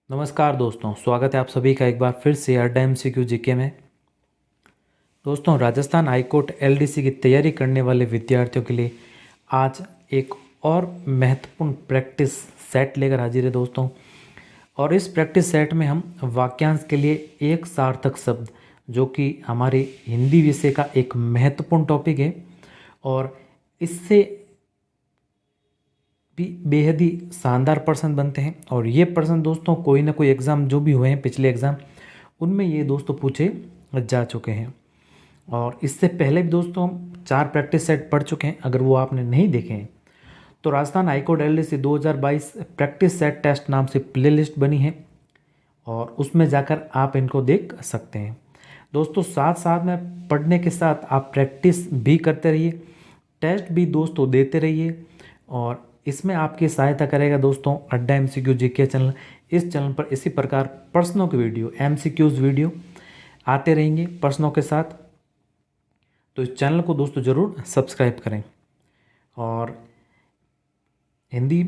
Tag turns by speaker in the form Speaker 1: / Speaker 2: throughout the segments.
Speaker 1: नमस्कार दोस्तों, स्वागत है आप सभी का एक बार फिर से अड्डा एमसीक्यू जीके में। दोस्तों, राजस्थान हाईकोर्ट एलडीसी की तैयारी करने वाले विद्यार्थियों के लिए आज एक और महत्वपूर्ण प्रैक्टिस सेट लेकर हाजिर है दोस्तों। और इस प्रैक्टिस सेट में हम वाक्यांश के लिए एक सार्थक शब्द, जो कि हमारे हिंदी विषय का एक महत्वपूर्ण टॉपिक है और इससे भी बेहद ही शानदार प्रश्न बनते हैं। और ये प्रश्न दोस्तों कोई ना कोई एग्ज़ाम जो भी हुए हैं, पिछले एग्ज़ाम, उनमें ये दोस्तों पूछे जा चुके हैं। और इससे पहले भी दोस्तों हम 4 प्रैक्टिस सेट पढ़ चुके हैं। अगर वो आपने नहीं देखे हैं तो Rajasthan high court LDC 2022 practice set test नाम से प्लेलिस्ट बनी है और उसमें जाकर आप इनको देख सकते हैं। दोस्तों, साथ साथ में पढ़ने के साथ आप प्रैक्टिस भी करते रहिए, टेस्ट भी दोस्तों देते रहिए। और इसमें आपकी सहायता करेगा दोस्तों अड्डा एमसीक्यू जीके चैनल। इस चैनल पर इसी प्रकार प्रश्नों के वीडियो, एमसीक्यूज़ वीडियो आते रहेंगे प्रश्नों के साथ। तो इस चैनल को दोस्तों ज़रूर सब्सक्राइब करें। और हिंदी,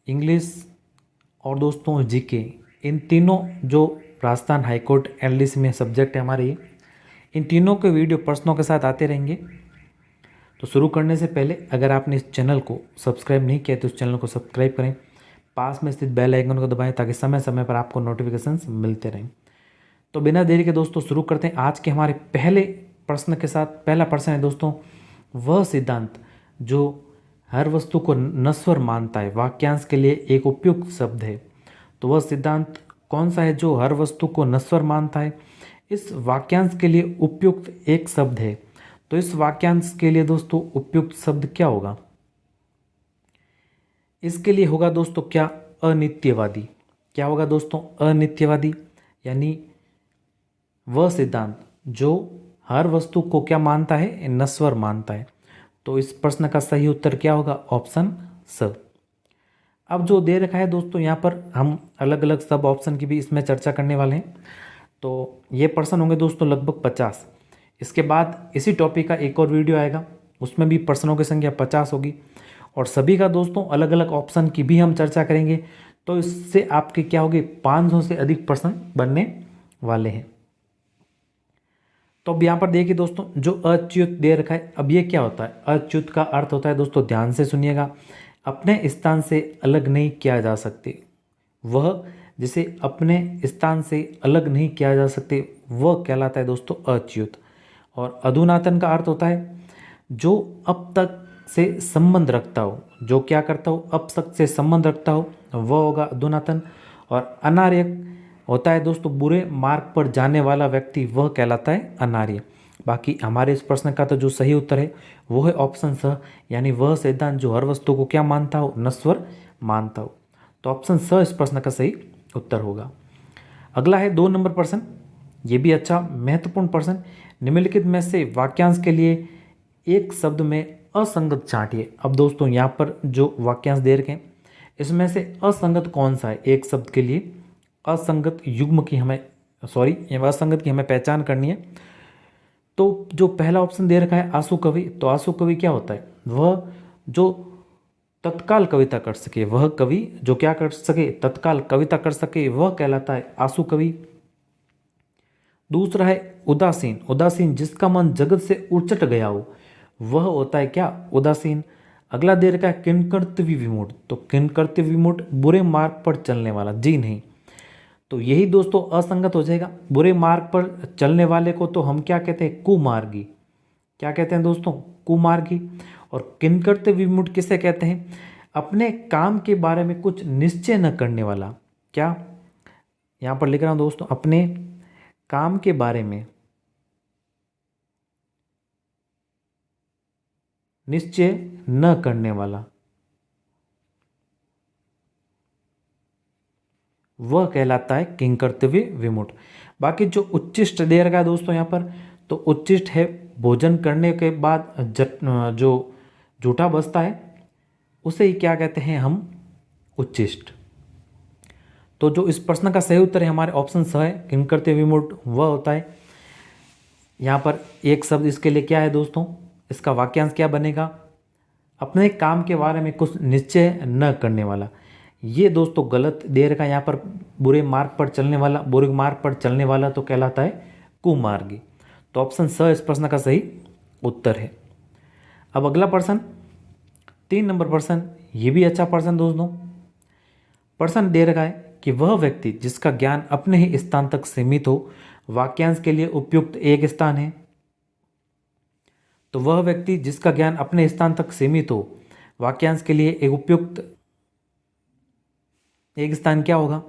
Speaker 1: इंग्लिश और दोस्तों जीके, इन तीनों जो राजस्थान हाईकोर्ट एलडीसी में सब्जेक्ट है हमारे, इन तीनों के वीडियो प्रश्नों के साथ आते रहेंगे। तो शुरू करने से पहले अगर आपने इस चैनल को सब्सक्राइब नहीं किया तो इस चैनल को सब्सक्राइब करें, पास में स्थित बेल आइकन को दबाएं ताकि समय समय पर आपको नोटिफिकेशंस मिलते रहें। तो बिना देरी के दोस्तों शुरू करते हैं आज के हमारे पहले प्रश्न के साथ। पहला प्रश्न है दोस्तों, वह सिद्धांत जो हर वस्तु को नश्वर मानता है वाक्यांश के लिए एक उपयुक्त शब्द है। तो वह सिद्धांत कौन सा है जो हर वस्तु को नश्वर मानता है? इस वाक्यांश के लिए उपयुक्त एक शब्द है। तो इस वाक्यांश के लिए दोस्तों उपयुक्त शब्द क्या होगा? इसके लिए होगा दोस्तों क्या? अनित्यवादी। क्या होगा दोस्तों? अनित्यवादी। यानी वह सिद्धांत जो हर वस्तु को क्या मानता है? नश्वर मानता है। तो इस प्रश्न का सही उत्तर क्या होगा? ऑप्शन स। अब जो दे रखा है दोस्तों यहाँ पर, हम अलग अलग सब ऑप्शन की भी इसमें चर्चा करने वाले हैं। तो ये प्रश्न होंगे दोस्तों लगभग 50। इसके बाद इसी टॉपिक का एक और वीडियो आएगा, उसमें भी प्रश्नों की संख्या 50 होगी और सभी का दोस्तों अलग अलग ऑप्शन की भी हम चर्चा करेंगे। तो इससे आपके क्या होगी? 500 से अधिक प्रश्न बनने वाले हैं। तो अब यहाँ पर देखिए दोस्तों, जो अच्युत दे रखा है, अब ये क्या होता है? अच्युत का अर्थ होता है दोस्तों, ध्यान से सुनिएगा, अपने स्थान से अलग नहीं किया जा सकते। वह जिसे अपने स्थान से अलग नहीं किया जा सकते वह कहलाता है दोस्तों अच्युत। और अधुनातन का अर्थ होता है जो अब तक से संबंध रखता हो, जो क्या करता हो? अब तक से संबंध रखता हो, वह होगा अधुनातन। और अनार्य होता है दोस्तों बुरे मार्ग पर जाने वाला व्यक्ति, वह कहलाता है अनार्य। बाकी हमारे इस प्रश्न का तो जो सही उत्तर है वो है ऑप्शन स, यानी वह सिद्धांत जो हर वस्तु को क्या मानता हो? नश्वर मानता हो। तो ऑप्शन स इस प्रश्न का सही उत्तर होगा। अगला है 2 नंबर प्रश्न, ये भी अच्छा महत्वपूर्ण प्रश्न। निम्नलिखित में से वाक्यांश के लिए एक शब्द में असंगत छांटिए। अब दोस्तों यहाँ पर जो वाक्यांश दे रखे हैं इसमें से असंगत कौन सा है? एक शब्द के लिए असंगत युग्म की हमें असंगत की हमें पहचान करनी है। तो जो पहला ऑप्शन दे रखा है आंसू कवि, तो आंसू कवि क्या होता है? वह जो तत्काल कविता कर सके, वह कवि जो क्या कर सके? तत्काल कविता कर सके, वह कहलाता है आंसू कवि। दूसरा है उदासीन। उदासीन जिसका मन जगत से उचट गया हो, वह होता है क्या? उदासीन। अगला दे रखा है किंकर्तव्य विमूढ़। तो किंकर्तव्य विमूढ़ बुरे मार्ग पर चलने वाला, जी नहीं। तो यही दोस्तों असंगत हो जाएगा। बुरे मार्ग पर चलने वाले को तो हम क्या कहते हैं? कुमार्गी। क्या कहते हैं दोस्तों? कुमार्गी। और किंकर्तव्य विमूढ़ किसे कहते हैं? अपने काम के बारे में कुछ निश्चय न करने वाला। क्या? यहाँ पर लिख रहा हूँ दोस्तों, अपने काम के बारे में निश्चय न करने वाला, वह कहलाता है किंकर्तव्य विमूढ़। बाकी जो उच्चिष्ट दे रखा है दोस्तों यहाँ पर, तो उच्चिष्ट है भोजन करने के बाद जो जूठा बचता है उसे ही क्या कहते हैं हम? उच्चिष्ट। तो जो इस प्रश्न का सही उत्तर है हमारे ऑप्शन स है, किंकर्तव्य विमूढ़ वह होता है। यहाँ पर एक शब्द इसके लिए क्या है दोस्तों? इसका वाक्यांश क्या बनेगा? अपने काम के बारे में कुछ निश्चय न करने वाला। ये दोस्तों गलत दे रखा है यहाँ पर, बुरे मार्ग पर चलने वाला तो कहलाता है कुमार्गी। तो ऑप्शन स इस प्रश्न का सही उत्तर है। अब अगला प्रश्न 3 नंबर प्रश्न, ये भी अच्छा प्रश्न दोस्तों। प्रश्न दे रखा है कि वह व्यक्ति जिसका ज्ञान अपने ही स्थान तक सीमित हो वाक्यांश के लिए उपयुक्त एक स्थान है। तो वह व्यक्ति जिसका ज्ञान अपने स्थान तक सीमित हो वाक्यांश के लिए एक उपयुक्त एक स्थान क्या होगा?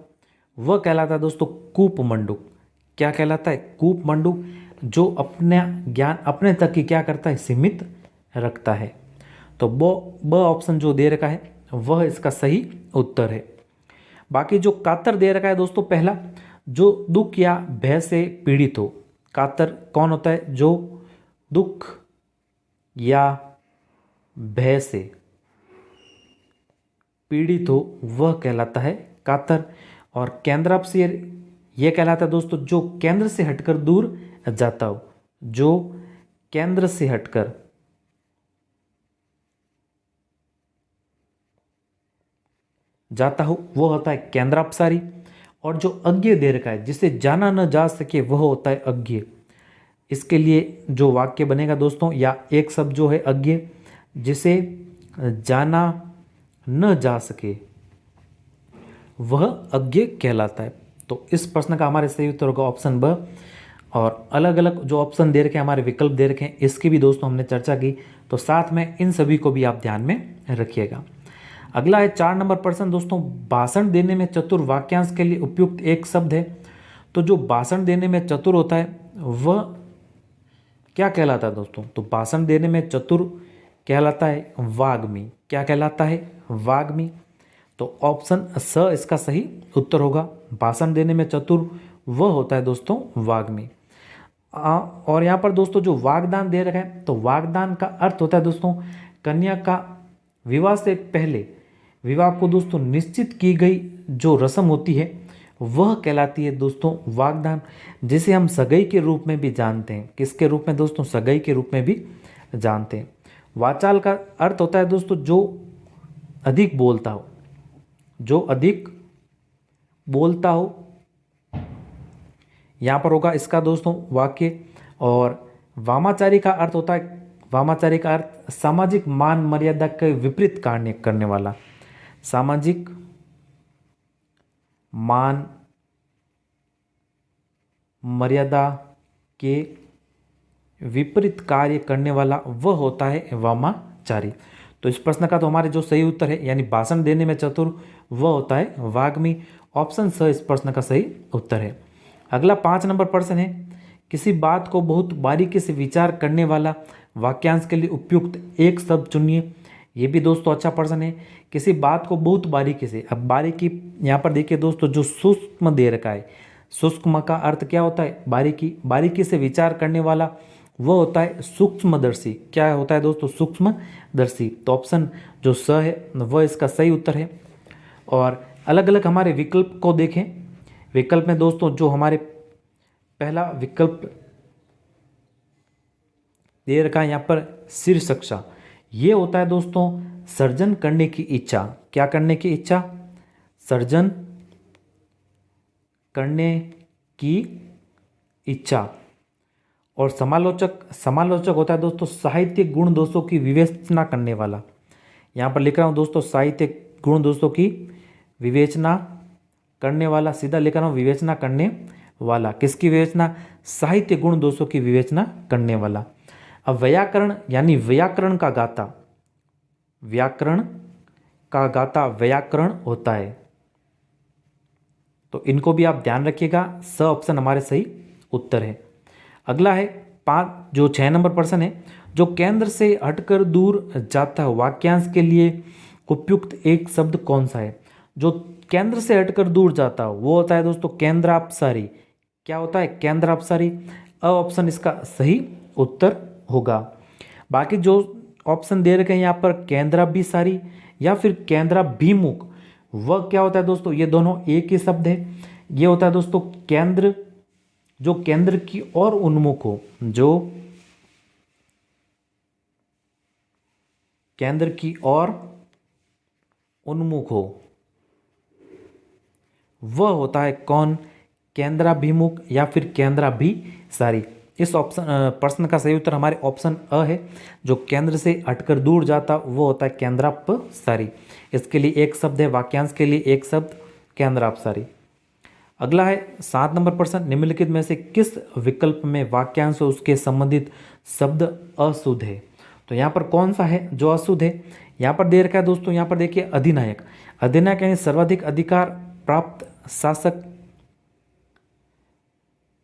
Speaker 1: वह कहलाता है दोस्तों कूपमंडूक। क्या कहलाता है? कूपमंडूक, जो अपना ज्ञान अपने तक ही क्या करता है? सीमित रखता है। तो ब ऑप्शन जो दे रखा है वह इसका सही उत्तर है। बाकी जो कातर दे रखा है दोस्तों, पहला, जो दुख या भय से पीड़ित हो। कातर कौन होता है? जो दुख या भय से पीड़ित हो वह कहलाता है कातर। और केंद्रापसीय यह कहलाता है दोस्तों जो केंद्र से हटकर दूर जाता हो। जो केंद्र से हटकर जाता हो वह होता है केंद्रापसारी। और जो अज्ञेय दे रखा है, जिसे जाना न जा सके, वह होता है अज्ञेय। इसके लिए जो वाक्य बनेगा दोस्तों, या एक शब्द जो है अज्ञेय, जिसे जाना न जा सके वह अज्ञेय कहलाता है। तो इस प्रश्न का हमारे सही उत्तर होगा ऑप्शन ब। और अलग अलग जो ऑप्शन दे रखे हैं, हमारे विकल्प दे रखे हैं, इसकी भी दोस्तों हमने चर्चा की। तो साथ में इन सभी को भी आप ध्यान में रखिएगा। अगला है 4 नंबर प्रश्न दोस्तों, भाषण देने में चतुर वाक्यांश के लिए उपयुक्त एक शब्द है। तो जो भाषण देने में चतुर होता है वह क्या कहलाता है दोस्तों? तो भाषण देने में चतुर कहलाता है वाग्मी। क्या कहलाता है? वाग्मी। तो ऑप्शन स इसका सही उत्तर होगा। भाषण देने में चतुर वह होता है दोस्तों वाग्मी। और यहाँ पर दोस्तों जो वागदान दे रखा है, तो वागदान का अर्थ होता है दोस्तों कन्या का विवाह से पहले, विवाह को दोस्तों निश्चित की गई जो रस्म होती है वह कहलाती है दोस्तों वागदान, जिसे हम सगाई के रूप में भी जानते हैं। किसके रूप में दोस्तों? सगाई के रूप में भी जानते हैं। वाचाल का अर्थ होता है दोस्तों जो अधिक बोलता हो, जो अधिक बोलता हो। यहाँ पर होगा इसका दोस्तों वाक्य। और वामाचारी का अर्थ होता है, वामाचारी का अर्थ सामाजिक मान मर्यादा के विपरीत कार्य करने वाला। सामाजिक मान मर्यादा के विपरीत कार्य करने वाला वह होता है वामाचारी। तो इस प्रश्न का तो हमारे जो सही उत्तर है, यानी भाषण देने में चतुर वह होता है वाग्मी। ऑप्शन स इस प्रश्न का सही उत्तर है। अगला 5 नंबर प्रश्न है, किसी बात को बहुत बारीकी से विचार करने वाला वाक्यांश के लिए उपयुक्त एक शब्द चुनिए। ये भी दोस्तों अच्छा प्रश्न है। किसी बात को बहुत बारीकी से, अब बारीकी यहाँ पर देखिए दोस्तों जो सूक्ष्म दे रखा है, सूक्ष्म का अर्थ क्या होता है? बारीकी। बारीकी से विचार करने वाला वह होता है सूक्ष्मदर्शी। क्या होता है दोस्तों? सूक्ष्मदर्शी। तो ऑप्शन जो स है वह इसका सही उत्तर है। और अलग अलग हमारे विकल्प को देखें। विकल्प में दोस्तों जो हमारे पहला विकल्प दे रखा है यहाँ पर शीर्षक्षा, ये होता है दोस्तों सर्जन करने की इच्छा। क्या करने की इच्छा? सर्जन करने की इच्छा। और समालोचक, समालोचक होता है दोस्तों साहित्यिक गुण दोषों की विवेचना करने वाला। यहाँ पर लिख रहा हूँ दोस्तों साहित्यिक गुण दोषों की विवेचना करने वाला, सीधा लिख रहा हूँ विवेचना करने वाला। किसकी विवेचना? साहित्य गुण दोषों की विवेचना करने वाला। अब व्याकरण, यानी व्याकरण का गाता, व्याकरण का गाता व्याकरण होता है। तो इनको भी आप ध्यान रखिएगा। स ऑप्शन हमारे सही उत्तर है। अगला है 6 नंबर प्रश्न है, जो केंद्र से हटकर दूर जाता है वाक्यांश के लिए उपयुक्त एक शब्द कौन सा है? जो केंद्र से हटकर दूर जाता हो वो होता है दोस्तों केंद्रापसारी। क्या होता है? केंद्रापसारी। अ ऑप्शन इसका सही उत्तर होगा। बाकी जो ऑप्शन दे रखे हैं यहाँ पर केंद्राभिसारी या फिर केंद्राभिमुख, वह क्या होता है दोस्तों? ये दोनों एक ही शब्द है। ये होता है दोस्तों केंद्र, जो केंद्र की ओर उन्मुख हो, जो केंद्र की ओर उन्मुख हो वह होता है कौन? केंद्राभिमुख या फिर केंद्राभिसारी। इस ऑप्शन प्रश्न का सही उत्तर हमारे ऑप्शन अ है। जो केंद्र से हटकर दूर जाता वो होता है केंद्रापसारी। इसके लिए एक शब्द है, वाक्यांश के लिए एक शब्द केंद्रापसारी। अगला है 7 नंबर प्रश्न, निम्नलिखित में से किस विकल्प में वाक्यांश और उसके संबंधित शब्द अशुद्ध है? तो यहाँ पर कौन सा है जो अशुद्ध है? यहाँ पर दे रखा है दोस्तों, यहाँ पर देखिए अधिनायक। अधिनायक यानी सर्वाधिक अधिकार प्राप्त शासक,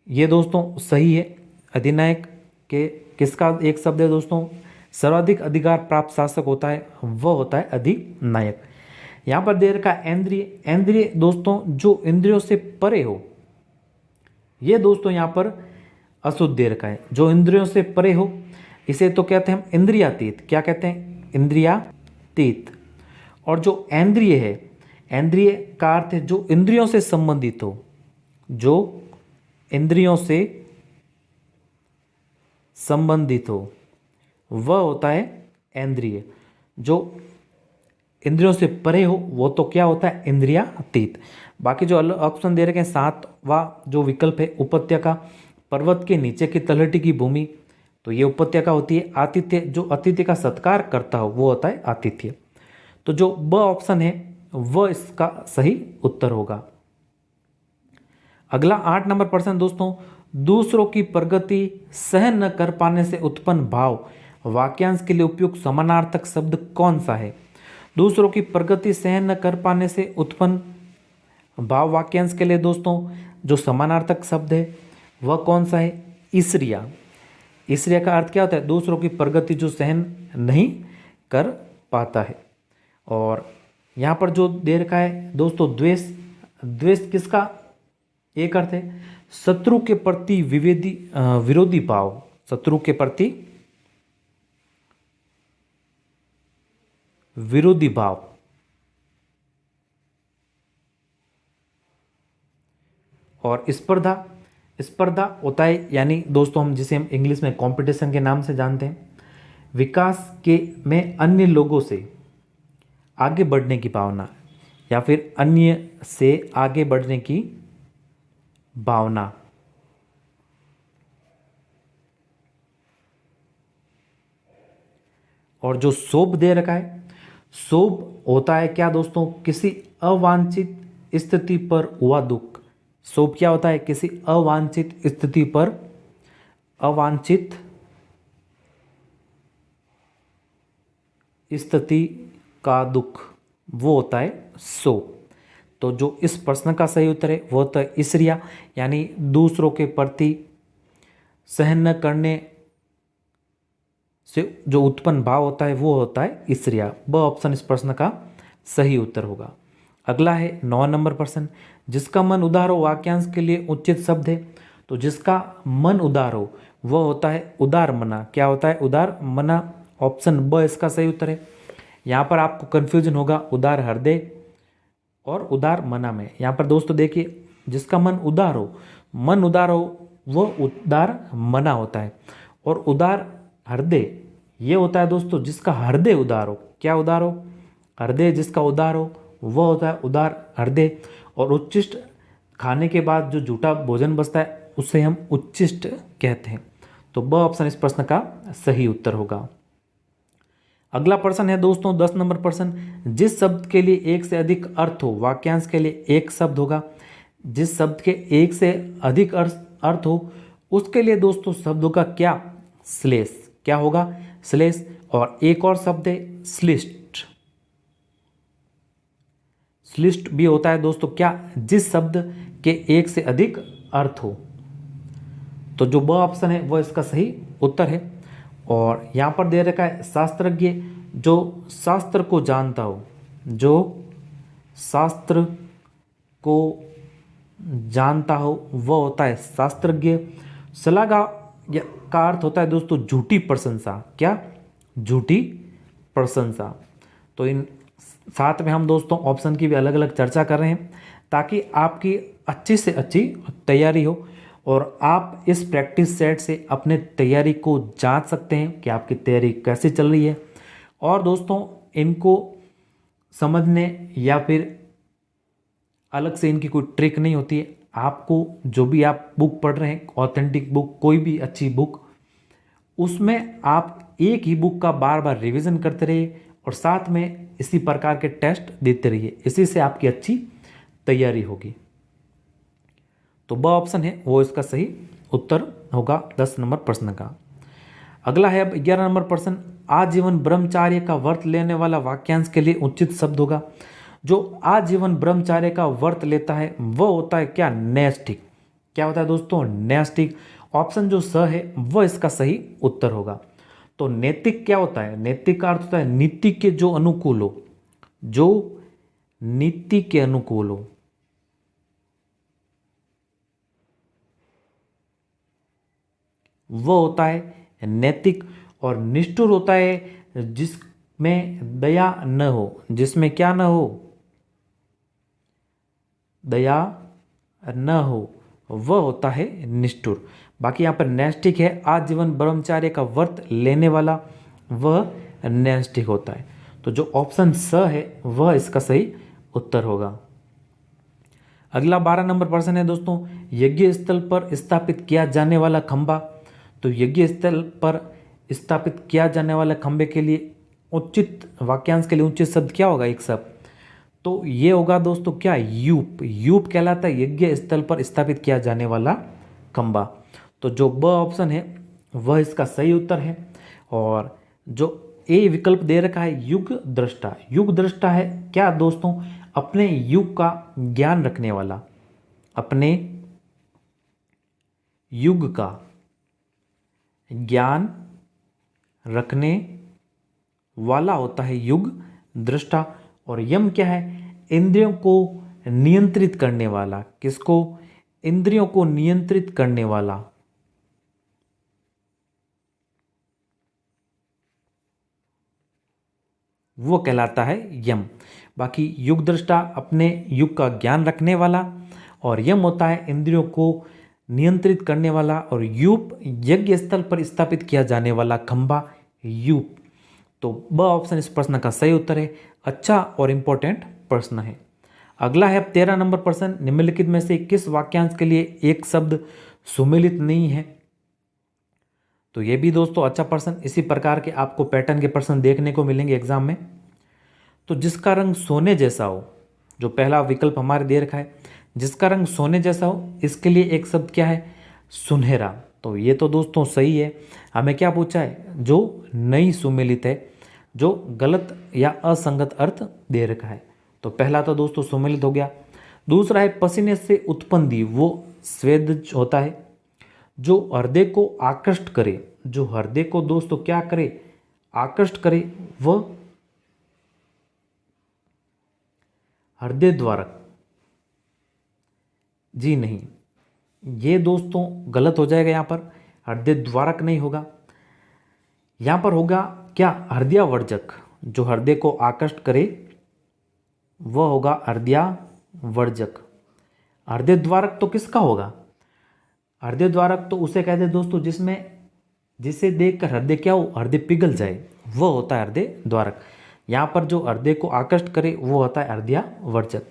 Speaker 1: ये दोस्तों सही है। अधिनायक के किसका एक शब्द है दोस्तों? सर्वाधिक अधिकार प्राप्त शासक होता है, वह होता है अधिनायक। यहाँ पर दे रखा है इंद्रिय। इंद्रिय दोस्तों जो इंद्रियों से परे हो, ये दोस्तों यहाँ पर अशुद्ध दे रखा है। जो इंद्रियों से परे हो इसे तो कहते हैं हम इंद्रियातीत। क्या कहते हैं? इंद्रियातीत। और जो इंद्रिय है, इंद्रिय का अर्थ है जो इंद्रियों से संबंधित हो, जो इंद्रियों से संबंधित हो, वह होता है इंद्रिय। जो इंद्रियों से परे हो वो तो क्या होता है? इंद्रियातीत। बाकी जो ऑप्शन दे रखे हैं, 7वां जो विकल्प है उपत्यका, पर्वत के नीचे की तलहटी की भूमि, तो ये उपत्यका होती है। आतिथ्य, जो अतिथि का सत्कार करता हो वो होता है आतिथ्य। तो जो ब ऑप्शन है वह इसका सही उत्तर होगा। अगला 8 नंबर प्रश्न दोस्तों, दूसरों की प्रगति सहन न कर पाने से उत्पन्न भाव वाक्यांश के लिए उपयुक्त समानार्थक शब्द कौन सा है? दूसरों की प्रगति सहन न कर पाने से उत्पन्न भाव वाक्यांश के लिए दोस्तों जो समानार्थक शब्द है वह कौन सा है? ईर्ष्या। ईर्ष्या का अर्थ क्या होता है? दूसरों की प्रगति जो सहन नहीं कर पाता है। और यहाँ पर जो दे रखा है दोस्तों द्वेष। द्वेष किसका एक अर्थ है? शत्रु के प्रति विरोधी भाव। शत्रु के प्रति विरोधी भाव। और स्पर्धा, स्पर्धा होता है यानी दोस्तों हम जिसे हम इंग्लिश में कंपटीशन के नाम से जानते हैं। विकास के में अन्य लोगों से आगे बढ़ने की भावना या फिर अन्य से आगे बढ़ने की भावना। और जो शोभ दे रखा है, शोभ होता है क्या दोस्तों? किसी अवांछित स्थिति पर हुआ दुख। शोभ क्या होता है? किसी अवांछित स्थिति पर, अवांछित स्थिति का दुख, वो होता है शोभ। तो जो इस प्रश्न का सही उत्तर है वो तो ईर्ष्या यानी दूसरों के प्रति सहन न करने से जो उत्पन्न भाव होता है वो होता है ईर्ष्या। ब ऑप्शन इस प्रश्न का सही उत्तर होगा। अगला है 9 नंबर प्रश्न, जिसका मन उदार हो वाक्यांश के लिए उचित शब्द है। तो जिसका मन उदार हो वह होता है उदार मना। क्या होता है? उदार मना। ऑप्शन ब इसका सही उत्तर है। यहाँ पर आपको कन्फ्यूजन होगा उदार हृदय और उदार मना में। यहाँ पर दोस्तों देखिए, जिसका मन उदार हो, मन उदार हो वह उदार मना होता है। और उदार हृदय ये होता है दोस्तों जिसका हृदय उदार हो। क्या उदार हो? हृदय जिसका उदार हो वह होता है उदार हृदय। और उच्छिष्ट खाने के बाद जो झूठा भोजन बचता है उसे हम उच्छिष्ट कहते हैं। तो ब ऑप्शन इस प्रश्न का सही उत्तर होगा। अगला प्रश्न है दोस्तों 10 नंबर प्रश्न, जिस शब्द के लिए एक से अधिक अर्थ हो वाक्यांश के लिए एक शब्द होगा। जिस शब्द के एक से अधिक अर्थ हो उसके लिए दोस्तों शब्दों का क्या? श्लेष। क्या होगा? श्लेष। और एक और शब्द है श्लिष्ट। श्लिष्ट भी होता है दोस्तों क्या? जिस शब्द के एक से अधिक अर्थ हो। तो जो ब ऑप्शन है वह इसका सही उत्तर है। और यहाँ पर दे रखा है शास्त्रज्ञ, जो शास्त्र को जानता हो, जो शास्त्र को जानता हो वह होता है शास्त्रज्ञ। श्लाघा का अर्थ होता है दोस्तों झूठी प्रशंसा। क्या? झूठी प्रशंसा। तो इन साथ में हम दोस्तों ऑप्शन की भी अलग अलग चर्चा कर रहे हैं ताकि आपकी अच्छी से अच्छी तैयारी हो और आप इस प्रैक्टिस सेट से अपने तैयारी को जांच सकते हैं कि आपकी तैयारी कैसे चल रही है। और दोस्तों इनको समझने या फिर अलग से इनकी कोई ट्रिक नहीं होती है। आपको जो भी आप बुक पढ़ रहे हैं, ऑथेंटिक बुक, कोई भी अच्छी बुक, उसमें आप एक ही बुक का बार बार रिवीजन करते रहिए और साथ में इसी प्रकार के टेस्ट देते रहिए। इसी से आपकी अच्छी तैयारी होगी। तो ब ऑप्शन है वो इसका सही उत्तर होगा 10 नंबर प्रश्न का। अगला है अब 11 नंबर प्रश्न, आजीवन ब्रह्मचार्य का व्रत लेने वाला वाक्यांश के लिए उचित शब्द होगा। जो आजीवन ब्रह्मचार्य का व्रत लेता है वह होता है क्या? नैष्ठिक। क्या होता है दोस्तों? नैष्ठिक। ऑप्शन जो स है वह इसका सही उत्तर होगा। तो नैतिक क्या होता है? नैतिक का अर्थ होता है नीति के जो अनुकूल हो, जो नीति के अनुकूल हो। वह होता है नैतिक। और निष्ठुर होता है जिसमें दया न हो। जिसमें क्या न हो? दया न हो, वह होता है निष्ठुर। बाकी यहाँ पर नैष्ठिक है, आजीवन ब्रह्मचार्य का व्रत लेने वाला, वह नैष्ठिक होता है। तो जो ऑप्शन स है वह इसका सही उत्तर होगा। अगला 12 नंबर प्रश्न है दोस्तों, यज्ञ स्थल पर स्थापित किया जाने वाला खंभा। तो यज्ञ स्थल पर स्थापित किया जाने वाले खंभे के लिए उचित वाक्यांश के लिए उचित शब्द क्या होगा? एक शब्द तो ये होगा दोस्तों क्या? यूप। यूप कहलाता है यज्ञ स्थल पर स्थापित किया जाने वाला खंभा। तो जो ब ऑप्शन है वह इसका सही उत्तर है। और जो ए विकल्प दे रखा है युग दृष्टा। युग दृष्टा है क्या दोस्तों? अपने युग का ज्ञान रखने वाला। अपने युग का ज्ञान रखने वाला होता है युग दृष्टा। और यम क्या है? इंद्रियों को नियंत्रित करने वाला। किसको? इंद्रियों को नियंत्रित करने वाला। वो कहलाता है यम। बाकी युग दृष्टा अपने युग का ज्ञान रखने वाला, और यम होता है इंद्रियों को नियंत्रित करने वाला, और यूप यज्ञ स्थल पर स्थापित किया जाने वाला खंभा यूप। तो ब ऑप्शन इस प्रश्न का सही उत्तर है। अच्छा और इंपॉर्टेंट प्रश्न है। अगला है अब 13 नंबर प्रश्न, निम्नलिखित में से किस वाक्यांश के लिए एक शब्द सुमेलित नहीं है? तो ये भी दोस्तों अच्छा प्रश्न। इसी प्रकार के आपको पैटर्न के प्रश्न देखने को मिलेंगे एग्जाम में। तो जिसका रंग सोने जैसा हो, जो पहला विकल्प हमारे दे रखा है, जिसका रंग सोने जैसा हो, इसके लिए एक शब्द क्या है? सुनहरा। तो ये तो दोस्तों सही है। हमें क्या पूछा है? जो नहीं सुमेलित है, जो गलत या असंगत अर्थ दे रखा है। तो पहला तो दोस्तों सुमेलित हो गया। दूसरा है पसीने से उत्पन्न दी, वो स्वेदज होता है। जो हृदय को आकृष्ट करे, जो हृदय को दोस्तों क्या करे? आकृष्ट करे, वह हृदय द्वारक। जी नहीं, ये दोस्तों गलत हो जाएगा। यहाँ पर हृदय द्वारक नहीं होगा, यहाँ पर होगा क्या? हृदयावर्जक। जो हृदय को आकृष्ट करे वह होगा हृदयावर्जक। हृदय द्वारक तो किसका होगा? हृदय द्वारक तो उसे कहते हैं दोस्तों जिसमें, जिसे देखकर हृदय क्या हो? हृदय पिघल जाए, वह होता है हृदय द्वारक। यहाँ पर जो हृदय को आकृष्ट करे वो होता है हृदयावर्जक।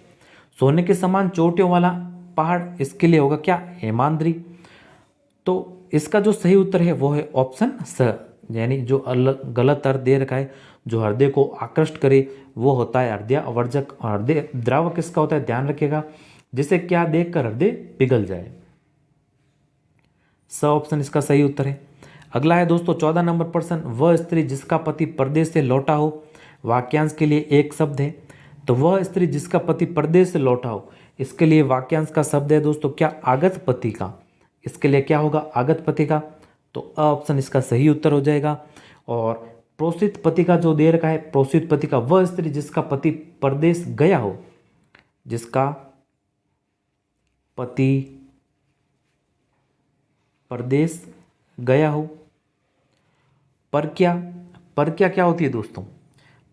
Speaker 1: सोने के समान चोटियों वाला पहाड़, इसके लिए होगा क्या? हेमाद्रि। तो इसका जो सही उत्तर है वो है ऑप्शन स, यानी जो गलत अर्थ दे रखा है, जो हृदय को आकृष्ट करे वो होता है हृदयावर्जक। और हृदय द्रावक किसका होता है? ध्यान रखिएगा, जिसे क्या देखकर हृदय पिघल जाए। स ऑप्शन इसका सही उत्तर है। अगला है दोस्तों 14 नंबर प्रश्न, वह स्त्री जिसका पति परदेश से लौटा हो। वाक्यांश के लिए एक शब्द है। तो वह स्त्री जिसका पति परदेश से लौटा हो, इसके लिए वाक्यांश का शब्द है दोस्तों क्या? आगत पति का। इसके लिए क्या होगा? आगत पति का। तो अ ऑप्शन इसका सही उत्तर हो जाएगा। और प्रोषित पति का जो दे रखा है, प्रोषित पति का, वह स्त्री जिसका पति परदेश गया हो, जिसका पति परदेश गया हो। परक्या। परक्या क्या होती है दोस्तों?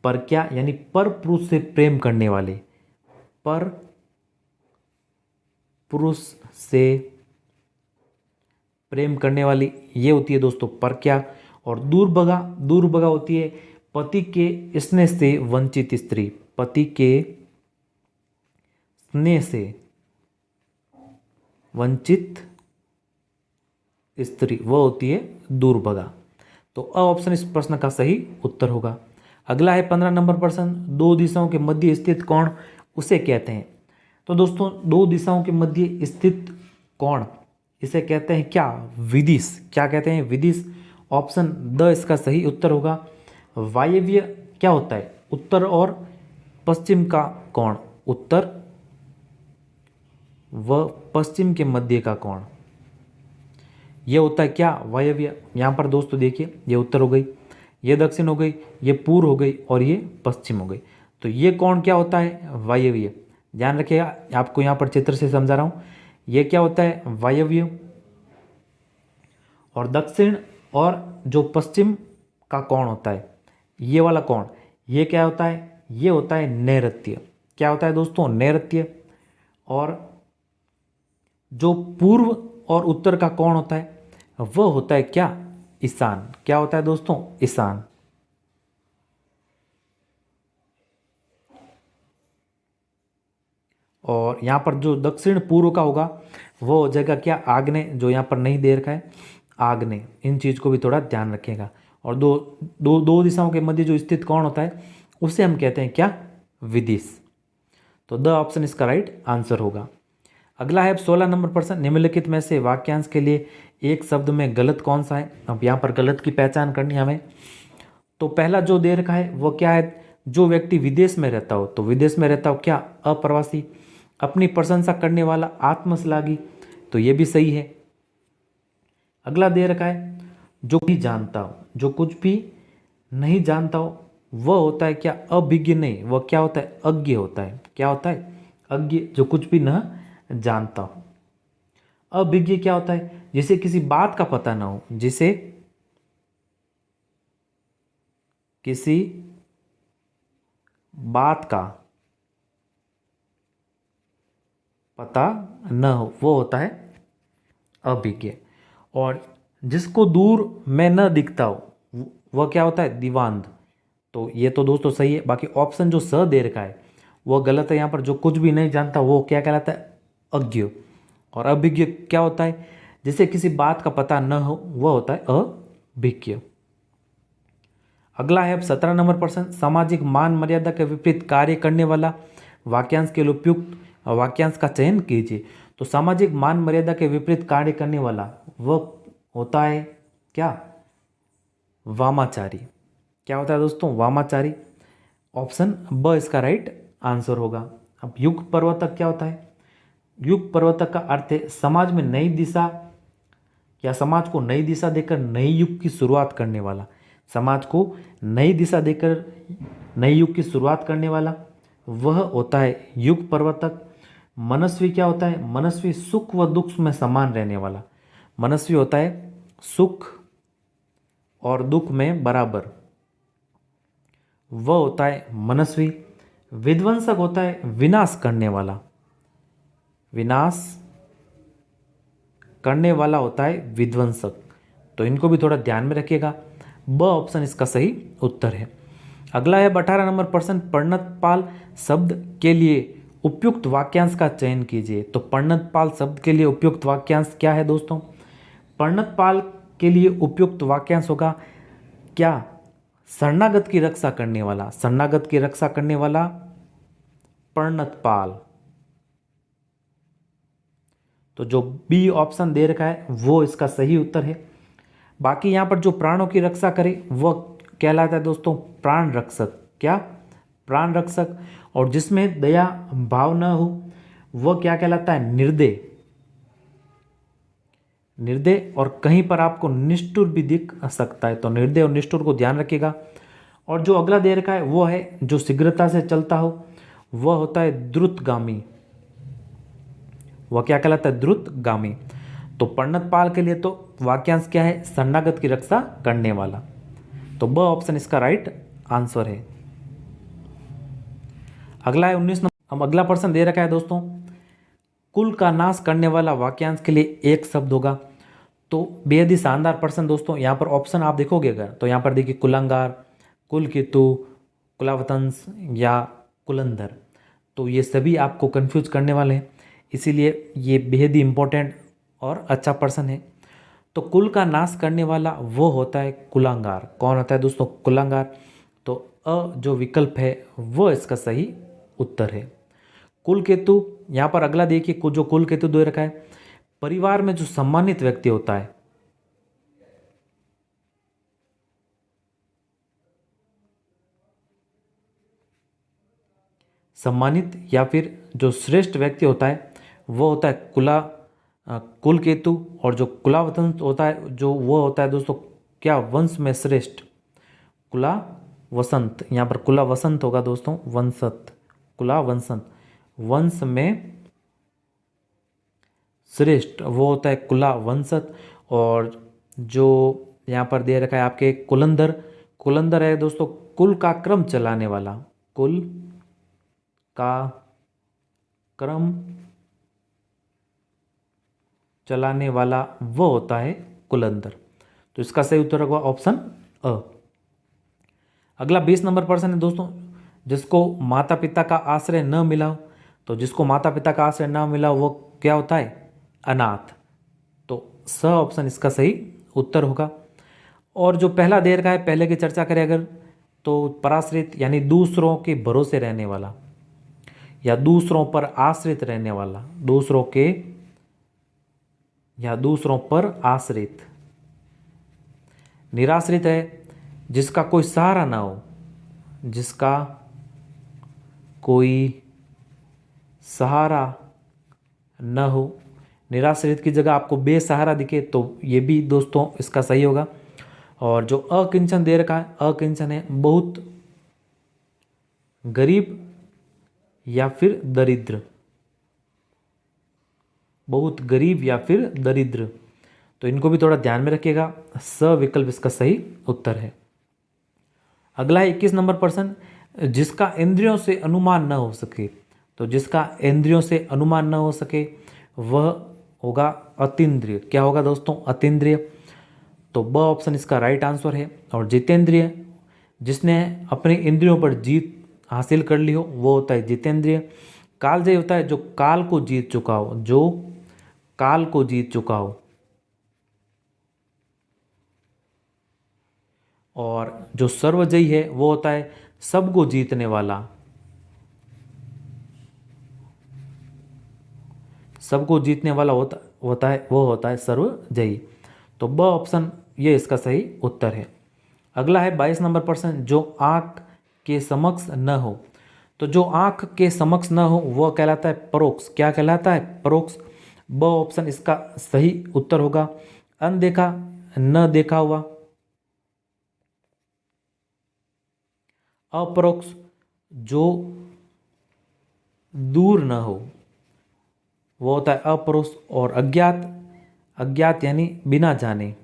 Speaker 1: परक्या यानी पर पुरुष से प्रेम करने वाले। पर पुरुष से प्रेम करने वाली ये होती है दोस्तों परक्या। और दूरबगा, दूरबगा होती है पति के स्नेह से वंचित स्त्री। पति के स्नेह से वंचित स्त्री वह होती है दुर्भगा। तो अ ऑप्शन इस प्रश्न का सही उत्तर होगा। अगला है 15 नंबर प्रश्न, दो दिशाओं के मध्य स्थित कोण उसे कहते हैं। तो दोस्तों दो दिशाओं के मध्य स्थित कोण इसे कहते हैं क्या? विदिश। क्या कहते हैं? विदिश। ऑप्शन द इसका सही उत्तर होगा। वायव्य क्या होता है? उत्तर और पश्चिम का कोण, उत्तर व पश्चिम के मध्य का कोण, यह होता है क्या? वायव्य। यहाँ पर दोस्तों देखिए, ये उत्तर हो गई, ये दक्षिण हो गई, ये पूर्व हो गई और ये पश्चिम हो गई। तो ये कोण क्या होता है? वायव्य। ध्यान रखिएगा, आपको यहाँ पर चित्र से समझा रहा हूँ। ये क्या होता है? वायव्य। और दक्षिण और जो पश्चिम का कोण होता है, ये वाला कोण, ये क्या होता है? ये होता है नैऋत्य। क्या होता है दोस्तों? नैऋत्य। और जो पूर्व और उत्तर का कोण होता है वह होता है क्या? ईशान। क्या होता है दोस्तों? ईशान। और यहाँ पर जो दक्षिण पूर्व का होगा वो हो जाएगा क्या? आग्नेय, जो यहाँ पर नहीं दे रखा है, आग्नेय। इन चीज को भी थोड़ा ध्यान रखिएगा। और दो दो दो दिशाओं के मध्य जो स्थित कोण होता है उसे हम कहते हैं क्या? विदिश। तो द ऑप्शन इसका राइट आंसर होगा। अगला है 16 नंबर प्रश्न, निम्नलिखित में से वाक्यांश के लिए एक शब्द में गलत कौन सा है? अब यहाँ पर गलत की पहचान करनी है हमें। तो पहला जो दे रखा है वो क्या है? जो व्यक्ति विदेश में रहता हो, तो विदेश में रहता हो क्या? अप्रवासी। अपनी प्रशंसा करने वाला, आत्मश्लाघी, तो ये भी सही है। अगला दे रखा है जो भी जानता हो, जो कुछ भी नहीं जानता हो वह होता है क्या? अभिज्ञ नहीं, वह क्या होता है? अज्ञ होता है। क्या होता है? अज्ञ, जो कुछ भी न जानता हो। अभिज्ञ क्या होता है? जिसे किसी बात का पता ना हो, जिसे किसी बात का पता न हो, वो होता है अभिज्ञ। और जिसको दूर में न दिखता हो वह क्या होता है? दिवांध। तो ये तो दोस्तों सही है। बाकी ऑप्शन जो स दे रखा है वह गलत है। यहाँ पर जो कुछ भी नहीं जानता वो क्या कहलाता है? अज्ञ। और अभिज्ञ क्या होता है? जिसे किसी बात का पता न हो वह होता है अभिज्ञ। अगला है अब 17 नंबर प्रश्न, सामाजिक मान मर्यादा के विपरीत कार्य करने वाला वाक्यांश के लिए उपयुक्त वाक्यांश का चयन कीजिए। तो सामाजिक मान मर्यादा के विपरीत कार्य करने वाला वह होता है क्या? वामाचारी। क्या होता है दोस्तों? वामाचारी। ऑप्शन ब इसका राइट आंसर होगा। अब युग प्रवर्तक क्या होता है? युग प्रवर्तक का अर्थ है समाज में नई दिशा या समाज को नई दिशा देकर नई युग की शुरुआत करने वाला। समाज को नई दिशा देकर नई युग की शुरुआत करने वाला वह होता है युग प्रवर्तक। मनस्वी क्या होता है? मनस्वी सुख व दुख में समान रहने वाला। मनस्वी होता है सुख और दुख में बराबर, वह होता है मनस्वी। विध्वंसक होता है विनाश करने वाला। विनाश करने वाला होता है विध्वंसक। तो इनको भी थोड़ा ध्यान में रखिएगा। ब ऑप्शन इसका सही उत्तर है। अगला है 18 नंबर प्रश्न, पर्णतपाल शब्द के लिए उपयुक्त वाक्यांश का चयन कीजिए। तो पर्णतपाल शब्द के लिए उपयुक्त वाक्यांश क्या है दोस्तों? पर्णतपाल के लिए उपयुक्त वाक्यांश होगा क्या? शरणागत की रक्षा करने वाला। शरणागत की रक्षा करने वाला पर्णतपाल। तो जो बी ऑप्शन दे रखा है वो इसका सही उत्तर है। बाकी यहाँ पर जो प्राणों की रक्षा करे वह कहलाता है दोस्तों प्राण रक्षक। क्या? प्राण रक्षक। और जिसमें दया भाव न हो वह क्या कहलाता है? निर्दय। निर्दय। और कहीं पर आपको निष्ठुर भी दिख सकता है, तो निर्दय और निष्ठुर को ध्यान रखिएगा। और जो अगला दे रखा है वो है जो शीघ्रता से चलता हो वह होता है द्रुतगामी। वह क्या कहलाता है? द्रुतगामी। तो पर्णतपाल के लिए तो वाक्यांश क्या है? शरणागत की रक्षा करने वाला। तो ब ऑप्शन इसका राइट आंसर है। अगला है 19 नंबर। हम अगला प्रश्न दे रखा है दोस्तों, कुल का नाश करने वाला वाक्यांश के लिए एक शब्द होगा। तो बेहद ही शानदार प्रश्न दोस्तों। यहाँ पर ऑप्शन आप देखोगे अगर, तो यहाँ पर देखिए कुलांगार, कुलकेतु, कुलावतंस या कुलंधर। तो ये सभी आपको कंफ्यूज करने वाले हैं, इसीलिए ये बेहद ही इम्पोर्टेंट और अच्छा प्रश्न है। तो कुल का नाश करने वाला वो होता है कुलांगार। कौन होता है दोस्तों? कुलांगार। तो जो विकल्प है वो इसका सही उत्तर है। कुल केतु, यहाँ पर अगला देखिए जो कुल केतु दे रखा है, परिवार में जो सम्मानित व्यक्ति होता है, सम्मानित या फिर जो श्रेष्ठ व्यक्ति होता है वो होता है कुल केतु। और जो कुला वसंत होता है जो वो होता है दोस्तों क्या? वंश में श्रेष्ठ, कुला वसंत। यहाँ पर कुला वसंत होगा दोस्तों, वंशत, कुला वंशंत, वंश में श्रेष्ठ वो होता है कुला वंशत। और जो यहाँ पर दे रखा है आपके कुलंदर, कुलंदर है दोस्तों कुल का क्रम चलाने वाला, कुल का क्रम चलाने वाला वो होता है कुलंदर। तो इसका सही उत्तर होगा ऑप्शन अ। अगला 20 नंबर प्रश्न है दोस्तों, जिसको माता पिता का आश्रय न मिला हो, तो जिसको माता पिता का आश्रय न मिला वो क्या होता है? अनाथ। तो स ऑप्शन इसका सही उत्तर होगा। और जो पहला दे रखा है, पहले की चर्चा करें अगर, तो पराश्रित यानी दूसरों के भरोसे रहने वाला या दूसरों पर आश्रित रहने वाला, दूसरों के या दूसरों पर आश्रित। निराश्रित है जिसका कोई सहारा ना हो, जिसका कोई सहारा न हो। निराश्रित की जगह आपको बेसहारा दिखे तो ये भी दोस्तों इसका सही होगा। और जो अकिंचन दे रखा है, अकिंचन है बहुत गरीब या फिर दरिद्र, बहुत गरीब या फिर दरिद्र। तो इनको भी थोड़ा ध्यान में रखिएगा, स विकल्प इसका सही उत्तर है। अगला है 21 नंबर प्रश्न, जिसका इंद्रियों से अनुमान न हो सके। तो जिसका इंद्रियों से अनुमान न हो सके वह होगा अतीन्द्रिय। क्या होगा दोस्तों? अतीन्द्रिय। तो ब ऑप्शन इसका राइट आंसर है। और जितेंद्रिय, जिसने अपने इंद्रियों पर जीत हासिल कर ली हो वो होता है जितेंद्रिय। कालजयी होता है जो काल को जीत चुका हो, जो काल को जीत चुका हो। और जो सर्वजयी है वो होता है सबको जीतने वाला, सबको जीतने वाला होता है वो होता है सर्वजयी। तो ब ऑप्शन ये इसका सही उत्तर है। अगला है 22 नंबर प्रश्न, जो आँख के समक्ष न हो। तो जो आँख के समक्ष न हो वह कहलाता है परोक्ष। क्या कहलाता है? परोक्ष। ब ऑप्शन इसका सही उत्तर होगा। अनदेखा, न देखा हुआ। अपरोक्ष, जो दूर न हो वो होता है अपरोक्ष। और अज्ञात, अज्ञात यानी बिना जाने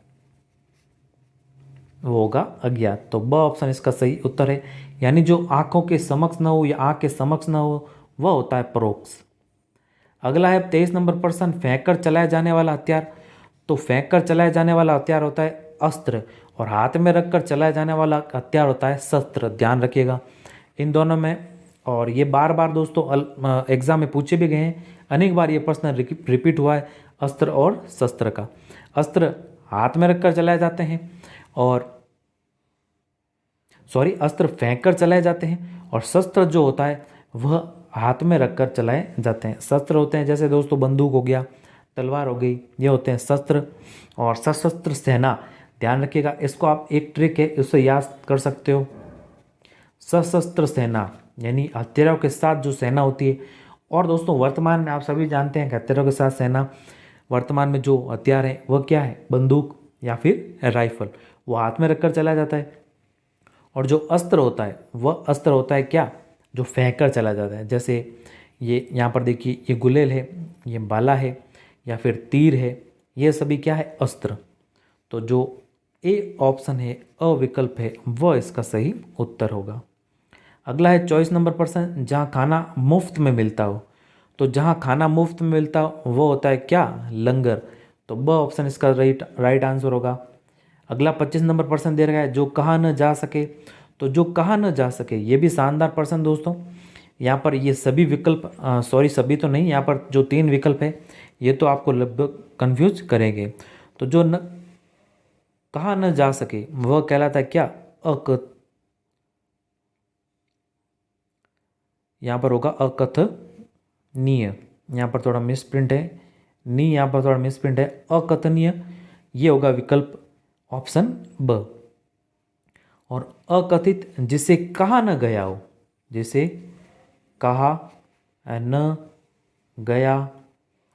Speaker 1: वो होगा अज्ञात। तो ब ऑप्शन इसका सही उत्तर है। यानी जो आंखों के समक्ष न हो या आंख के समक्ष न हो वह होता है परोक्ष। अगला है 23 नंबर प्रश्न, फेंक कर चलाया जाने वाला हथियार। तो फेंक कर चलाया जाने वाला हथियार होता है अस्त्र, और हाथ में रखकर चलाया जाने वाला हथियार होता है शस्त्र। ध्यान रखिएगा इन दोनों में। और ये बार बार दोस्तों एग्जाम में पूछे भी गए हैं, अनेक बार ये प्रश्न रिपीट हुआ है अस्त्र और शस्त्र का। अस्त्र हाथ में रखकर चलाए जाते हैं और अस्त्र फेंक कर चलाए जाते हैं, और शस्त्र जो होता है वह हाथ में रखकर चलाए जाते हैं। शस्त्र होते हैं जैसे दोस्तों बंदूक हो गया, तलवार हो गई, ये होते हैं शस्त्र। और सशस्त्र सेना, ध्यान रखिएगा इसको आप, एक ट्रिक है उससे याद कर सकते हो। सशस्त्र सेना यानी हथियारों के साथ जो सेना होती है। और दोस्तों वर्तमान में आप सभी जानते हैं कि हथियारों के साथ सेना, वर्तमान में जो हथियार है वह क्या है? बंदूक या फिर राइफल, वो हाथ में रखकर चलाया जाता है। और जो अस्त्र होता है वह अस्त्र होता है क्या? जो फेंक कर चला जाता है। जैसे ये यहाँ पर देखिए, ये गुलेल है, ये भाला है या फिर तीर है, ये सभी क्या है? अस्त्र। तो जो ए ऑप्शन है अविकल्प है वह इसका सही उत्तर होगा। अगला है 24 नंबर प्रश्न, जहाँ खाना मुफ्त में मिलता हो। तो जहाँ खाना मुफ्त में मिलता हो वो होता है क्या? लंगर। तो ब ऑप्शन इसका राइट आंसर होगा। अगला 25 नंबर प्रश्न दे रखा है, जो कहा न जा सके। तो जो कहा न जा सके, ये भी शानदार प्रश्न दोस्तों। यहाँ पर ये सभी विकल्प सॉरी सभी तो नहीं, यहाँ पर जो 3 विकल्प है ये तो आपको लगभग कंफ्यूज करेंगे। तो जो न कहा न जा सके वह कहलाता है क्या? अक यहाँ पर होगा अकथनीय। यहाँ पर थोड़ा मिस प्रिंट है, नी यहाँ पर थोड़ा मिस प्रिंट है, अकथनीय ये होगा विकल्प ऑप्शन ब। और अकथित जिसे कहा न गया हो, जिसे कहा न गया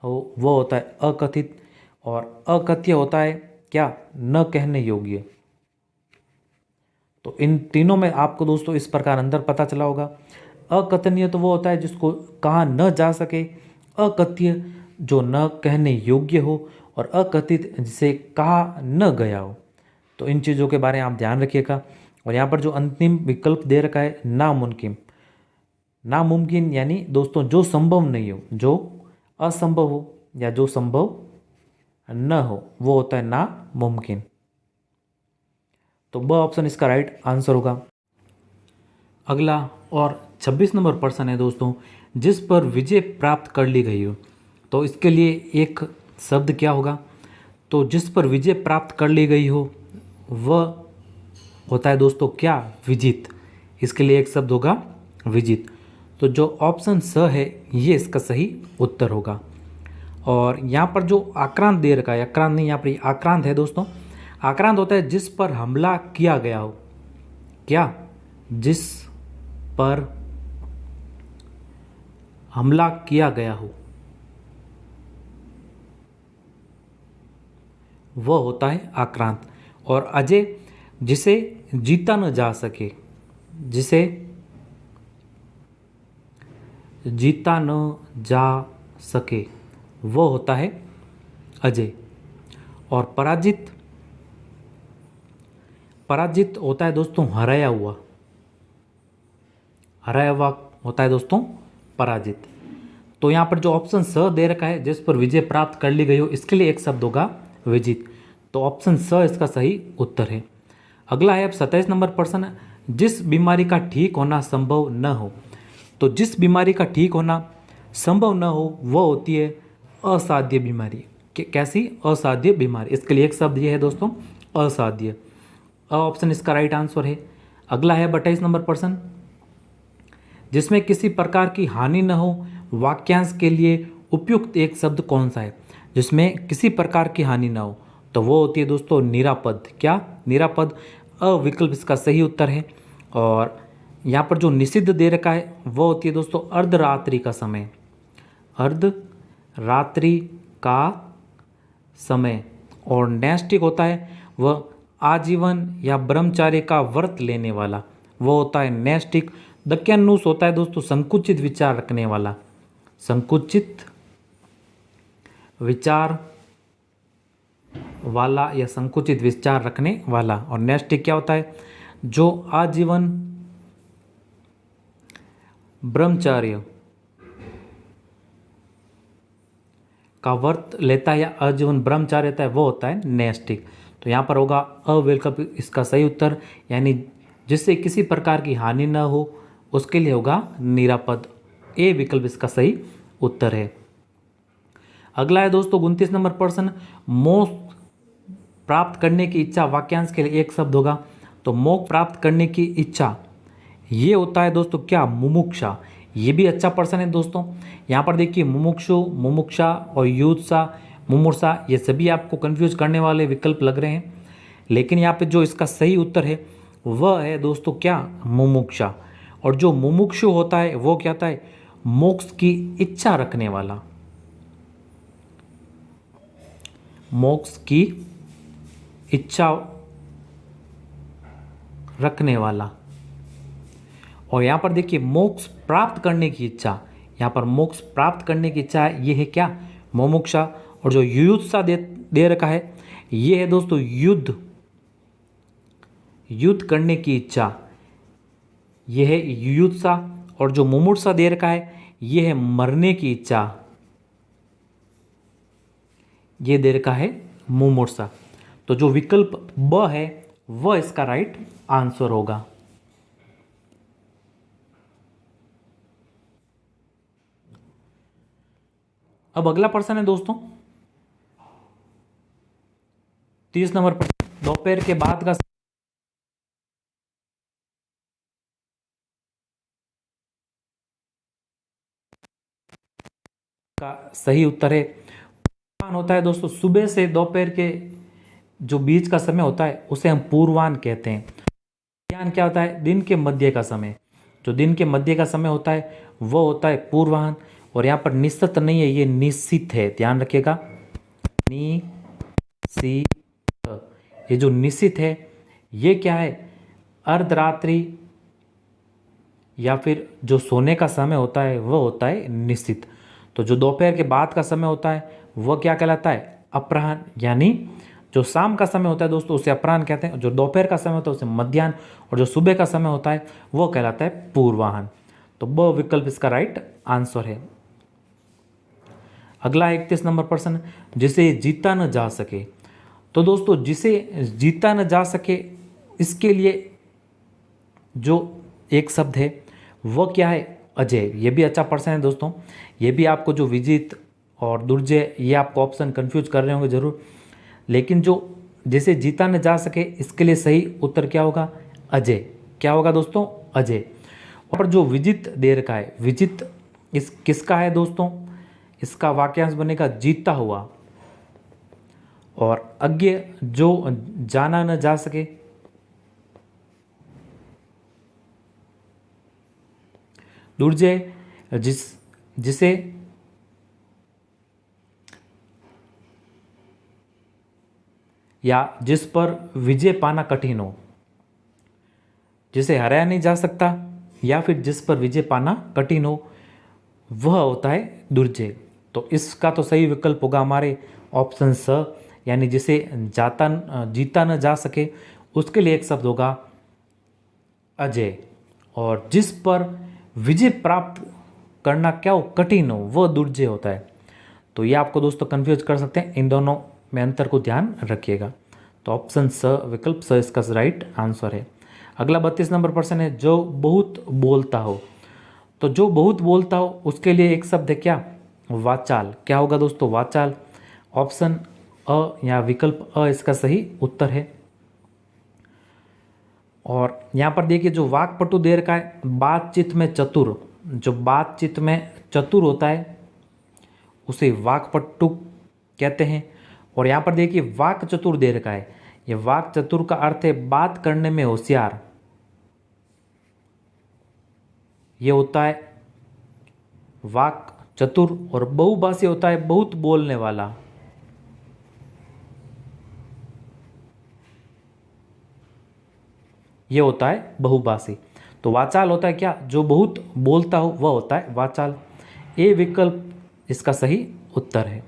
Speaker 1: हो वो होता है अकथित। और अकथ्य होता है क्या? न कहने योग्य। तो इन तीनों में आपको दोस्तों इस प्रकार अंतर पता चला होगा। अकथनीय तो वो होता है जिसको कहा न जा सके, अकथ्य जो न कहने योग्य हो, और अकथित जिसे कहा न गया हो। तो इन चीज़ों के बारे में आप ध्यान रखिएगा। और यहाँ पर जो अंतिम विकल्प दे रखा है नामुमकिन, नामुमकिन यानी दोस्तों जो संभव नहीं हो, जो असंभव हो या जो संभव न हो वो होता है नामुमकिन। तो ब ऑप्शन इसका राइट आंसर होगा। अगला और 26 नंबर प्रश्न है दोस्तों, जिस पर विजय प्राप्त कर ली गई हो। तो इसके लिए एक शब्द क्या होगा? तो जिस पर विजय प्राप्त कर ली गई हो वह होता है दोस्तों क्या? विजित। इसके लिए एक शब्द होगा विजित। तो जो ऑप्शन स है ये इसका सही उत्तर होगा। और यहाँ पर जो आक्रांत दे रखा है, आक्रांत नहीं, यहाँ पर आक्रांत है दोस्तों। आक्रांत होता है जिस पर हमला किया गया हो। क्या? जिस पर हमला किया गया हो वह होता है आक्रांत। और अजय जिसे जीता न जा सके, जिसे जीता न जा सके वो होता है अजय। और पराजित, पराजित होता है दोस्तों हराया हुआ, हराया हुआ होता है दोस्तों पराजित। तो यहाँ पर जो ऑप्शन स दे रखा है जिस पर विजय प्राप्त कर ली गई हो, इसके लिए एक शब्द होगा विजित। तो ऑप्शन स इसका सही उत्तर है। अगला है अब 27 नंबर प्रश्न, जिस बीमारी का ठीक होना संभव न हो। तो जिस बीमारी का ठीक होना संभव न हो वह होती है असाध्य बीमारी। कैसी? असाध्य बीमारी। इसके लिए एक शब्द ये है दोस्तों असाध्य। ऑप्शन इसका राइट आंसर है। अगला है 28 नंबर प्रश्न, जिसमें किसी प्रकार की हानि न हो, वाक्यांश के लिए उपयुक्त एक शब्द कौन सा है? जिसमें किसी प्रकार की हानि न हो तो वो होती है दोस्तों निरापद। क्या? निरापद। अविकल्प इसका सही उत्तर है। और यहाँ पर जो निषिद्ध दे रखा है वो होती है दोस्तों अर्धरात्रि का समय, अर्धरात्रि का समय। और नैष्टिक होता है वह आजीवन या ब्रह्मचार्य का व्रत लेने वाला, वो होता है नैष्टिक। दक्यानुस होता है दोस्तों संकुचित विचार रखने वाला, संकुचित विचार वाला या संकुचित विचार रखने वाला। और नैष्टिक क्या होता है? जो आजीवन ब्रह्मचार्य का व्रत लेता है या आजीवन ब्रह्मचार्य रहता है वो होता है नैष्टिक। तो यहाँ पर होगा अविकल्प इसका सही उत्तर, यानी जिससे किसी प्रकार की हानि न हो उसके लिए होगा निरापद। ए विकल्प इसका सही उत्तर है। अगला है दोस्तों 29 नंबर प्रश्न, मोक्ष प्राप्त करने की इच्छा, वाक्यांश के लिए एक शब्द होगा। तो मोक्ष प्राप्त करने की इच्छा ये होता है दोस्तों क्या? मुमुक्षा। ये भी अच्छा प्रश्न है दोस्तों। यहाँ पर देखिए मुमुक्षु, मुमुक्षा और युत्सा, मुमूर्षा ये सभी आपको कंफ्यूज करने वाले विकल्प लग रहे हैं, लेकिन यहाँ पे जो इसका सही उत्तर है वह है दोस्तों क्या? मुमुक्षा। और जो मुमुक्षु होता है वो क्या होता है? मोक्ष की इच्छा रखने वाला, मोक्ष की इच्छा रखने वाला। और यहाँ पर देखिए मोक्ष प्राप्त करने की इच्छा, यहाँ पर मोक्ष प्राप्त करने की इच्छा है ये है क्या? मुमुक्षा। और जो युत्सा दे रखा है ये है दोस्तों युद्ध, युद्ध करने की इच्छा, ये है युत्सा। और जो मुमूर्षा दे रखा है ये है मरने की इच्छा, ये दे रखा है मुमूर्षा। तो जो विकल्प ब है वह इसका राइट आंसर होगा। अब अगला प्रश्न है दोस्तों 30 नंबर प्रश्न, दोपहर के बाद का सही उत्तर है पूर्वाह्न होता है दोस्तों। सुबह से दोपहर के जो बीच का समय होता है उसे हम पूर्वाह्न कहते हैं। मध्याह्न क्या होता है? दिन के मध्य का समय। जो दिन के मध्य का समय होता है वो होता है पूर्वाह्न। और यहाँ पर निश्चित नहीं है, ये निश्चित है, ध्यान रखिएगा, निश्चित। ये जो निश्चित है ये क्या है? अर्धरात्रि या फिर जो सोने का समय होता है वह होता है निश्चित। तो जो दोपहर के बाद का समय होता है वह क्या कहलाता है? अपराह्न। यानी जो शाम का समय होता है दोस्तों उसे अपराह्न कहते हैं, जो दोपहर का समय होता है उसे मध्याह्न, और जो सुबह का समय होता है वो कहलाता है पूर्वाह्न। तो ब विकल्प इसका राइट आंसर है। अगला 31 नंबर प्रश्न, जिसे जीता न जा सके। तो दोस्तों जिसे जीता न जा सके, इसके लिए जो एक शब्द है वह क्या है? अजय। ये भी अच्छा प्रश्न है दोस्तों। ये भी आपको जो विजित और दुर्जय, ये आपको ऑप्शन कंफ्यूज कर रहे होंगे जरूर, लेकिन जो जिसे जीता न जा सके, इसके लिए सही उत्तर क्या होगा? अजय। क्या होगा दोस्तों? अजय। और जो विजित दे रखा है, विजित इस किसका है दोस्तों? इसका वाक्यांश बनेगा जीता हुआ। और अज्ञ जो जाना न जा सके, दुर्जय जिसे या जिस पर विजय पाना कठिन हो, जिसे हराया नहीं जा सकता या फिर जिस पर विजय पाना कठिन हो, वह होता है दुर्जय। तो इसका तो सही विकल्प होगा हमारे ऑप्शन स, यानी जिसे जीता न जा सके, उसके लिए एक शब्द होगा अजय। और जिस पर विजय प्राप्त करना क्या हो? कठिन हो, वह दुर्जय होता है। तो ये आपको दोस्तों कंफ्यूज कर सकते हैं, इन दोनों में अंतर को ध्यान रखिएगा। तो ऑप्शन स विकल्प स इसका राइट आंसर है। अगला 32 नंबर प्रश्न है, जो बहुत बोलता हो। तो जो बहुत बोलता हो उसके लिए एक शब्द है क्या? वाचाल। क्या होगा दोस्तों? वाचाल। ऑप्शन अ या विकल्प अ इसका सही उत्तर है। और यहाँ पर देखिए जो वाक्पटु दे रखा है, बातचीत में चतुर, जो बातचीत में चतुर होता है उसे वाक्पटु कहते हैं। और यहाँ पर देखिए वाक चतुर दे रखा है, ये वाक चतुर का अर्थ है बात करने में होशियार। ये होता है वाक चतुर। और बहुभाषी होता है बहुत बोलने वाला। ये होता है बहुभाषी। तो वाचाल होता है क्या? जो बहुत बोलता हो वह होता है वाचाल। ए विकल्प इसका सही उत्तर है।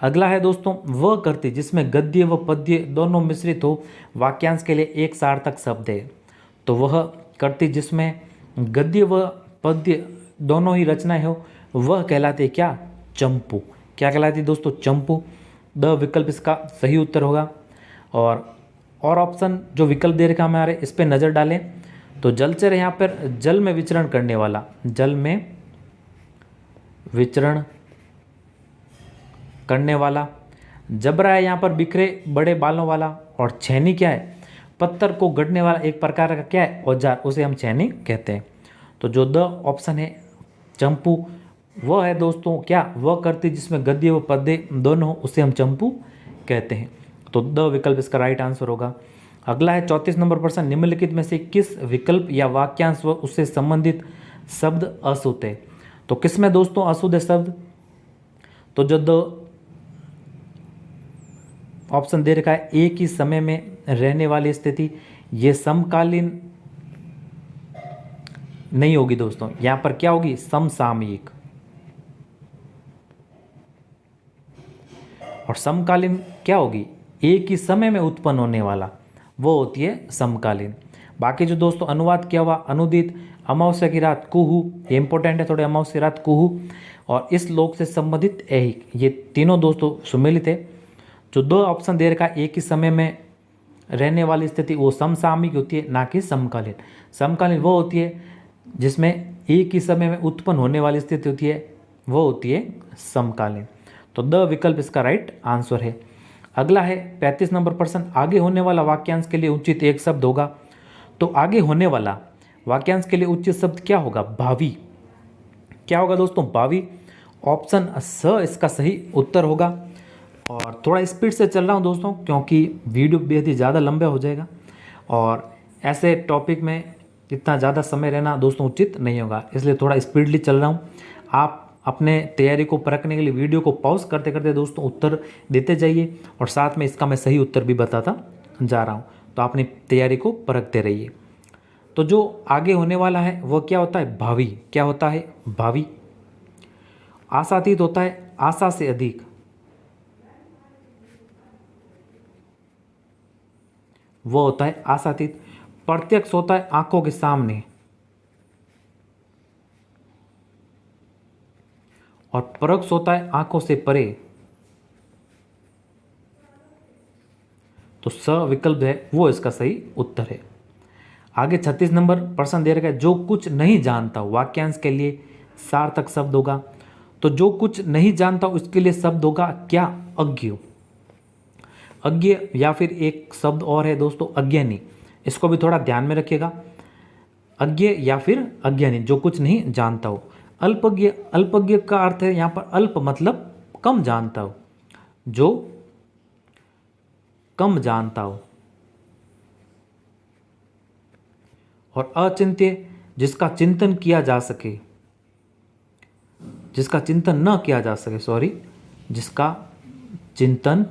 Speaker 1: अगला है दोस्तों वह कृति जिसमें गद्य व पद्य दोनों मिश्रित हो, वाक्यांश के लिए एक सार्थक शब्द है। तो वह कृति जिसमें गद्य व पद्य दोनों ही रचनाएं हो, वह कहलाती है क्या? चंपू। क्या कहलाती है दोस्तों? चंपू। द विकल्प इसका सही उत्तर होगा। और ऑप्शन जो विकल्प दे रखा हमारे, इस पर नज़र डालें तो जलचर यहाँ पर जल में विचरण करने वाला, जल में विचरण करने वाला। जबरा है यहाँ पर बिखरे बड़े बालों वाला। और छेनी क्या है? पत्थर को गढ़ने वाला एक प्रकार का क्या है? औजार, उसे हम छेनी कहते हैं। तो जो द ऑप्शन है चंपू, वह है दोस्तों क्या? वह कृति जिसमें गद्य व पद्य दोनों हो, उसे हम चंपू कहते हैं। तो द विकल्प इसका राइट आंसर होगा। अगला है 34 नंबर प्रश्न, निम्नलिखित में से किस विकल्प या वाक्यांश व उससे संबंधित शब्द अशुद्ध है। तो किस में दोस्तों अशुद्ध है शब्द? तो जो द ऑप्शन दे रखा है एक ही समय में रहने वाली स्थिति, ये समकालीन नहीं होगी दोस्तों। यहां पर क्या होगी? समसामयिक। और समकालीन क्या होगी? एक ही समय में उत्पन्न होने वाला, वो होती है समकालीन। बाकी जो दोस्तों अनुवाद किया हुआ, अनुदित, अमावस्या की रात, कुहू, ये इंपॉर्टेंट है थोड़े, अमावस्या की रात, कुहू और इस लोक से संबंधित ऐहिक, ये तीनों दोस्तों सुमेलित है। जो दो ऑप्शन दे रखा है एक ही समय में रहने वाली स्थिति, वो समसामयिक होती है, ना कि समकालीन। समकालीन वो होती है जिसमें एक ही समय में उत्पन्न होने वाली स्थिति होती है, वो होती है समकालीन। तो द विकल्प इसका राइट आंसर है। अगला है 35 नंबर प्रश्न, आगे होने वाला वाक्यांश के लिए उचित एक शब्द होगा। तो आगे होने वाला वाक्यांश के लिए उचित शब्द क्या होगा? भावी। क्या होगा दोस्तों? भावी। ऑप्शन स इसका सही उत्तर होगा। और थोड़ा स्पीड से चल रहा हूँ दोस्तों, क्योंकि वीडियो बेहद ही ज़्यादा लंबा हो जाएगा और ऐसे टॉपिक में इतना ज़्यादा समय रहना दोस्तों उचित नहीं होगा, इसलिए थोड़ा स्पीडली चल रहा हूँ। आप अपने तैयारी को परखने के लिए वीडियो को पॉज करते करते दोस्तों उत्तर देते जाइए और साथ में इसका मैं सही उत्तर भी बताता जा रहा हूँ, तो अपनी तैयारी को परखते रहिए। तो जो आगे होने वाला है वह क्या होता है? भावी। क्या होता है? भावी। आशातीत होता है आशा से अधिक, वो होता है आशातीत। प्रत्यक्ष होता है आंखों के सामने, और परोक्ष होता है आंखों से परे। तो स विकल्प है वो इसका सही उत्तर है। आगे 36 नंबर प्रश्न दे रखा है, जो कुछ नहीं जानता वाक्यांश के लिए सार्थक शब्द होगा। तो जो कुछ नहीं जानता उसके लिए शब्द होगा क्या? अज्ञ। अज्ञ या फिर एक शब्द और है दोस्तों अज्ञानी, इसको भी थोड़ा ध्यान में रखिएगा। अज्ञ या फिर अज्ञानी, जो कुछ नहीं जानता हो। अल्पज्ञ, अल्पज्ञ का अर्थ है यहाँ पर अल्प मतलब कम जानता हो, जो कम जानता हो। और अचिंत्य, जिसका चिंतन किया जा सके, जिसका चिंतन न किया जा सके, सॉरी, जिसका चिंतन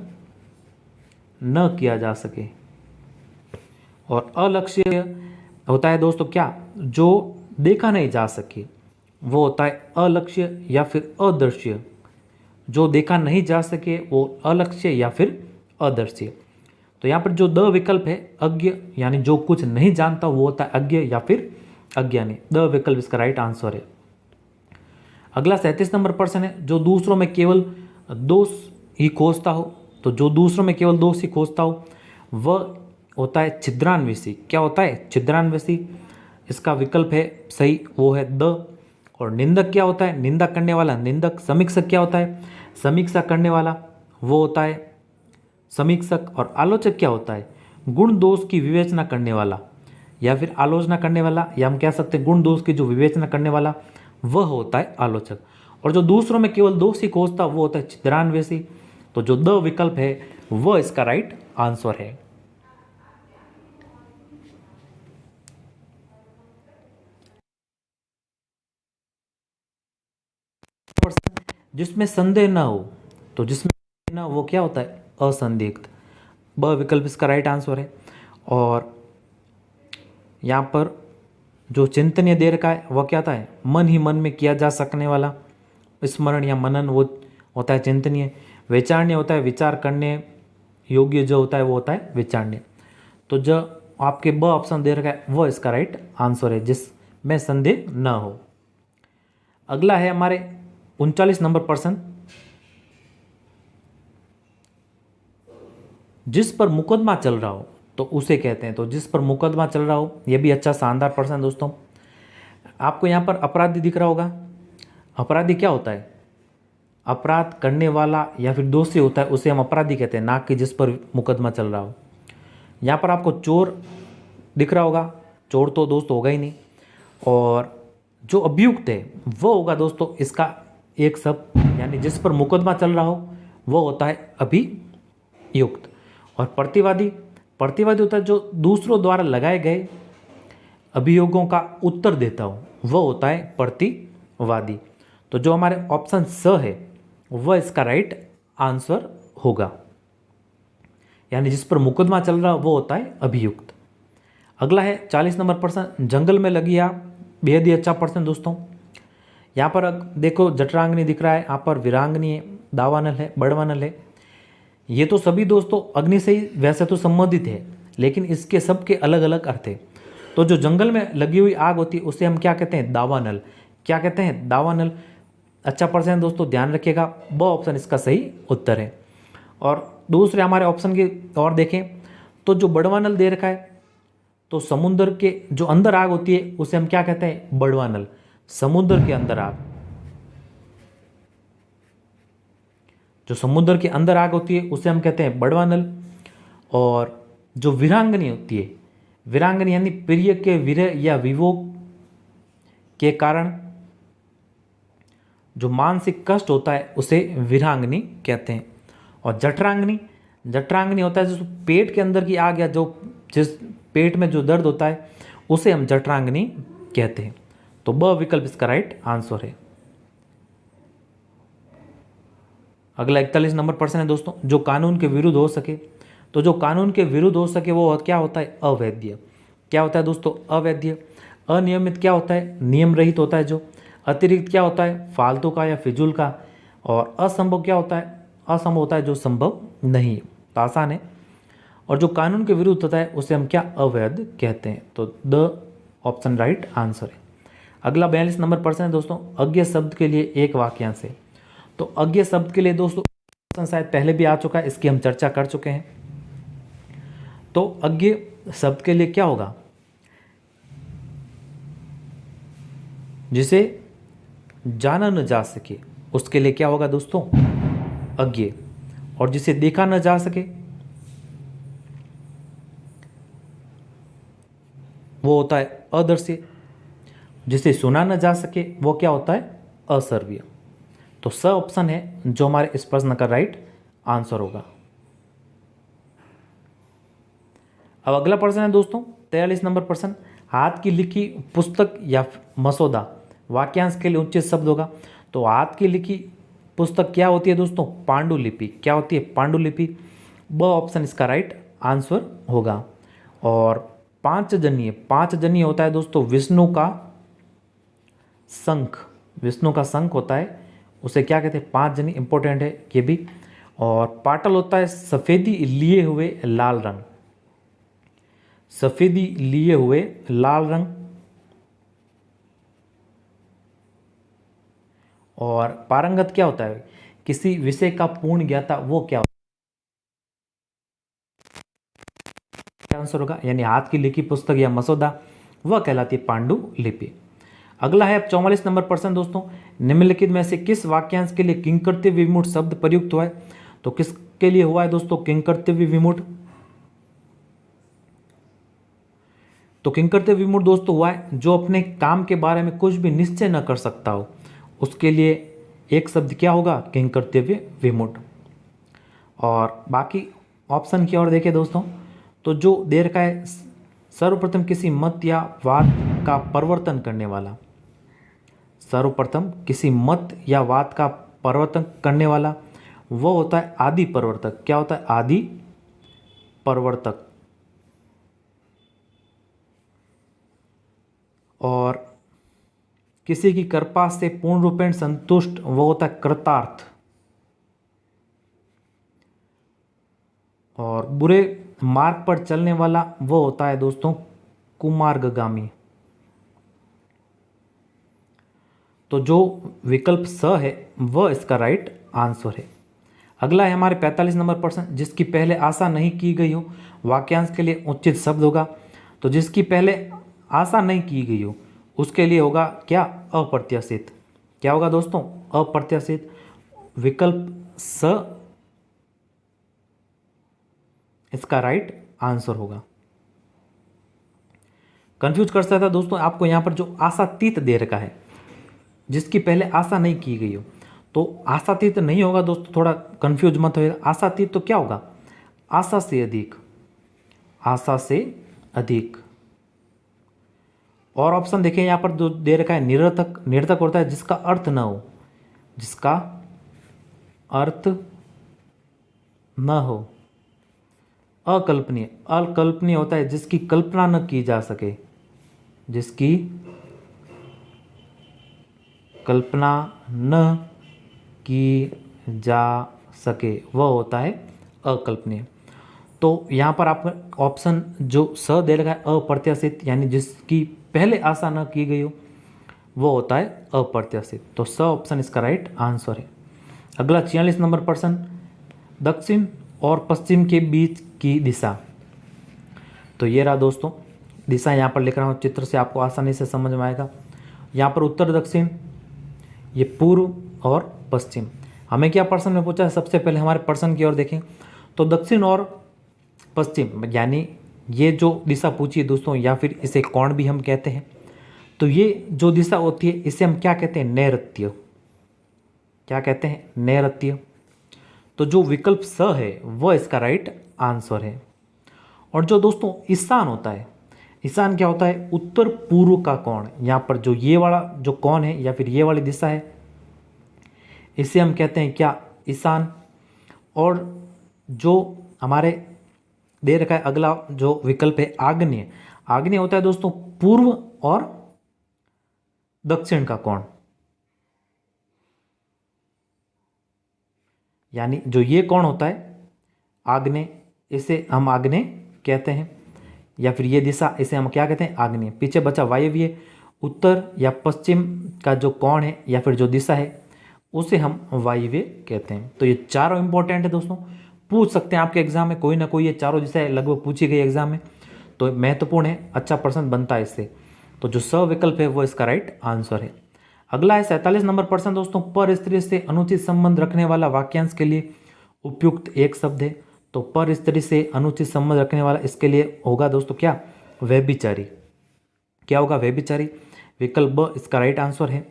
Speaker 1: न किया जा सके। और अलक्ष्य होता है दोस्तों क्या? जो देखा नहीं जा सके, वो होता है अलक्ष्य या फिर अदृश्य। जो देखा नहीं जा सके वो अलक्ष्य या फिर अदृश्य। तो यहाँ पर जो द विकल्प है अज्ञ, यानी जो कुछ नहीं जानता वो होता है अज्ञ या फिर अज्ञानी। द विकल्प इसका राइट आंसर है। अगला 37 नंबर प्रश्न है, जो दूसरों में केवल दोष ही खोजता हो। तो जो दूसरों में केवल दोष ही खोजता हो वह होता है छिद्रान्वेषी। क्या होता है? छिद्रान्वेषी। इसका विकल्प है सही, वो है द। और निंदक क्या होता है? निंदा करने वाला निंदक। समीक्षक क्या होता है? समीक्षा करने वाला, वो होता है समीक्षक। और आलोचक क्या होता है? गुण दोष की विवेचना करने वाला या फिर आलोचना करने वाला, या हम कह सकते हैं गुण दोष की जो विवेचना करने वाला वह होता है आलोचक। और जो दूसरों में केवल दोष ही खोजता वो होता है छिद्रान्वेषी। तो जो द विकल्प है वह इसका राइट आंसर है। जिसमें संदेह ना हो, तो जिसमें ना वो क्या होता है? असंदिग्ध। ब विकल्प इसका राइट आंसर है। और यहाँ पर जो चिंतनीय दे रखा है वह क्या होता है? मन ही मन में किया जा सकने वाला स्मरण या मनन, वो होता है चिंतनीय। विचारणीय होता है विचार करने योग्य, जो होता है वो होता है विचारणीय। तो जो आपके ब ऑप्शन दे रखा है वह इसका राइट आंसर है, जिसमें संदेह न हो। अगला है हमारे 39 नंबर प्रश्न, जिस पर मुकदमा चल रहा हो तो उसे कहते हैं। तो जिस पर मुकदमा चल रहा हो, यह भी अच्छा शानदार प्रश्न है दोस्तों। आपको यहाँ पर अपराधी दिख रहा होगा। अपराधी क्या होता है? अपराध करने वाला या फिर दोषी होता है, उसे हम अपराधी कहते हैं, ना कि जिस पर मुकदमा चल रहा हो। यहाँ पर आपको चोर दिख रहा होगा। चोर तो दोस्त होगा ही नहीं। और जो अभियुक्त है वो होगा दोस्तों इसका एक शब्द, यानी जिस पर मुकदमा चल रहा हो वो होता है अभियुक्त। और प्रतिवादी, प्रतिवादी होता है जो दूसरों द्वारा लगाए गए अभियोगों का उत्तर देता हो, वह होता है प्रतिवादी। तो जो हमारे ऑप्शन स है वह इसका राइट आंसर होगा, यानी जिस पर मुकदमा चल रहा वो होता है अभियुक्त। अगला है 40 नंबर प्रश्न, जंगल में लगी आग। बेहद ही अच्छा प्रश्न दोस्तों। यहाँ पर देखो जठरांगनी दिख रहा है, यहाँ पर वीरांगनी है, दावानल है, बड़वानल है। ये तो सभी दोस्तों अग्नि से ही वैसे तो संबंधित है, लेकिन इसके सबके अलग अलग अर्थ है। तो जो जंगल में लगी हुई आग होती है उसे हम क्या कहते हैं? दावानल। क्या कहते हैं? दावानल। अच्छा प्रश्न दोस्तों, ध्यान रखिएगा, ब ऑप्शन इसका सही उत्तर है। और दूसरे हमारे ऑप्शन की और देखें तो जो बड़वानल दे रखा है, तो समुद्र के जो अंदर आग होती है उसे हम क्या कहते हैं? बड़वानल। समुद्र के अंदर आग। जो समुद्र के अंदर आग होती है उसे हम कहते हैं बड़वा नल। और जो वीरांगनी होती है, वीरांगनी यानी प्रिय के विरह या वियोग के कारण जो मानसिक कष्ट होता है उसे वीरांगनी कहते हैं। और जठरांगनी, जठरांगनी होता है जो पेट के अंदर की आग या जो जिस पेट में जो दर्द होता है उसे हम जठरांगनी कहते हैं। तो ब विकल्प इसका राइट आंसर है। अगला 41 नंबर प्रश्न है दोस्तों, जो कानून के विरुद्ध हो सके। तो जो कानून के विरुद्ध हो सके वो क्या होता है? अवैध। क्या होता है दोस्तों? अवैध। अनियमित क्या होता है? नियम रहित होता है जो। अतिरिक्त क्या होता है? फालतू का या फिजूल का। और असंभव क्या होता है? असंभव होता है जो संभव नहीं है। तो आसान है। और जो कानून के विरुद्ध होता है उसे हम क्या? अवैध कहते हैं। तो द ऑप्शन राइट आंसर है। अगला 42 नंबर प्रश्न है दोस्तों, अज्ञ शब्द के लिए एक वाक्यांश है। तो अज्ञ शब्द के लिए दोस्तों शायद पहले भी आ चुका है, इसकी हम चर्चा कर चुके हैं। तो अज्ञ शब्द के लिए क्या होगा? जिसे जाना न जा सके उसके लिए क्या होगा दोस्तों? अज्ञेय। और जिसे देखा न जा सके वो होता है अदृश्य। जिसे सुना न जा सके वो क्या होता है? अश्रव्य। तो स ऑप्शन है जो हमारे इस प्रश्न का राइट आंसर होगा। अब अगला प्रश्न है दोस्तों 43 नंबर प्रश्न, हाथ की लिखी पुस्तक या मसौदा वाक्यांश के लिए उचित शब्द होगा। तो हाथ की लिखी पुस्तक क्या होती है दोस्तों? पांडुलिपि। क्या होती है? पांडुलिपि। ब ऑप्शन इसका राइट आंसर होगा। और पांचजन्य, पांचजन्य होता है दोस्तों विष्णु का शंख। विष्णु का शंख होता है उसे क्या कहते हैं? पांचजन्य। इंपॉर्टेंट है ये भी। और पाटल होता है सफेदी लिए हुए लाल रंग। सफेदी लिए हुए लाल रंग। और पारंगत क्या होता है? किसी विषय का पूर्ण ज्ञाता, वो क्या होता है? आंसर होगा यानी हाथ की लिखी पुस्तक या मसौदा वह कहलाती है पांडुलिपि। अगला है अब 44 नंबर प्रश्न दोस्तों, निम्नलिखित में से किस वाक्यांश के लिए किंकर्तव्य विमूढ़ शब्द प्रयुक्त हुआ है? तो किसके लिए हुआ है दोस्तों किंकर्तव्य विमूढ़? तो किंकर्तव्य विमूढ़ दोस्तों हुआ है जो अपने काम के बारे में कुछ भी निश्चय न कर सकता हो, उसके लिए एक शब्द क्या होगा? किंकर्तव्य विमूढ़। और बाकी ऑप्शन की ओर देखें दोस्तों, तो जो दे रखा है सर्वप्रथम किसी मत या वाद का परिवर्तन करने वाला। सर्वप्रथम किसी मत या वाद का परिवर्तन करने वाला वो होता है आदि परिवर्तक। क्या होता है? आदि परिवर्तक। और किसी की कृपा से पूर्ण रूपेण संतुष्ट वो होता है कृतार्थ। और बुरे मार्ग पर चलने वाला वो होता है दोस्तों कुमार्गगामी। तो जो विकल्प स है वह इसका राइट आंसर है। अगला है हमारे 45 नंबर प्रश्न, जिसकी पहले आशा नहीं की गई हो वाक्यांश के लिए उचित शब्द होगा। तो जिसकी पहले आशा नहीं की गई हो उसके लिए होगा क्या? अप्रत्याशित। क्या होगा दोस्तों? अप्रत्याशित। विकल्प स इसका राइट आंसर होगा। कंफ्यूज कर सकता था दोस्तों आपको यहाँ पर जो आशातीत दे रखा है, जिसकी पहले आशा नहीं की गई हो, तो आशातीत नहीं होगा दोस्तों, थोड़ा कंफ्यूज मत होइएगा। आशातीत तो क्या होगा? आशा से अधिक। आशा से अधिक। और ऑप्शन देखें यहाँ पर जो दे रखा है निरर्थक। निरर्थक होता है जिसका अर्थ न हो। जिसका अर्थ न हो। अकल्पनीय। अकल्पनीय होता है जिसकी कल्पना न की जा सके। जिसकी कल्पना न की जा सके वह होता है अकल्पनीय। तो यहाँ पर आपका ऑप्शन जो स दे रखा है अप्रत्याशित, यानी जिसकी पहले आशा न की गई हो वो होता है अप्रत्याशित। तो स ऑप्शन इसका राइट आंसर है। अगला 46 नंबर प्रश्न, दक्षिण और पश्चिम के बीच की दिशा। तो ये रहा दोस्तों दिशा, यहाँ पर लिख रहा हूँ चित्र से, आपको आसानी से समझ में आएगा। यहाँ पर उत्तर दक्षिण, ये पूर्व और पश्चिम। हमें क्या प्रश्न में पूछा है, सबसे पहले हमारे प्रश्न की ओर देखें तो दक्षिण और पश्चिम यानी ये जो दिशा पूछी है दोस्तों, या फिर इसे कोण भी हम कहते हैं, तो ये जो दिशा होती है इसे हम क्या कहते हैं, नैऋत्य। क्या कहते हैं, नैऋत्य। तो जो विकल्प स है वह इसका राइट आंसर है। और जो दोस्तों ईशान होता है, ईशान क्या होता है, उत्तर पूर्व का कोण। यहाँ पर जो ये वाला जो कोण है या फिर ये वाली दिशा है इसे हम कहते हैं क्या, ईशान। और जो हमारे दे रखा है अगला जो विकल्प है आग्नेय, आग्नेय होता है दोस्तों पूर्व और दक्षिण का कोण। यानी जो ये कोण होता है आग्नेय, इसे हम आग्नेय कहते हैं, या फिर ये दिशा इसे हम क्या कहते हैं, आग्नेय। पीछे बचा वायव्य, उत्तर या पश्चिम का जो कोण है या फिर जो दिशा है उसे हम वायव्य कहते हैं। तो ये चारों इंपॉर्टेंट है दोस्तों, पूछ सकते हैं आपके एग्जाम में कोई ना कोई, ये चारों दिशाएं लगभग पूछी गई एग्जाम में, तो महत्वपूर्ण है, अच्छा प्रश्न बनता है इससे। तो जो स विकल्प है वो इसका राइट आंसर है। अगला है 47 नंबर प्रश्न दोस्तों, पर स्त्री से अनुचित संबंध रखने वाला वाक्यांश के लिए उपयुक्त एक शब्द है। तो पर स्त्री से अनुचित संबंध रखने वाला इसके लिए होगा दोस्तों क्या, व्यभिचारी। क्या होगा, व्यभिचारी। विकल्प ब इसका राइट आंसर है।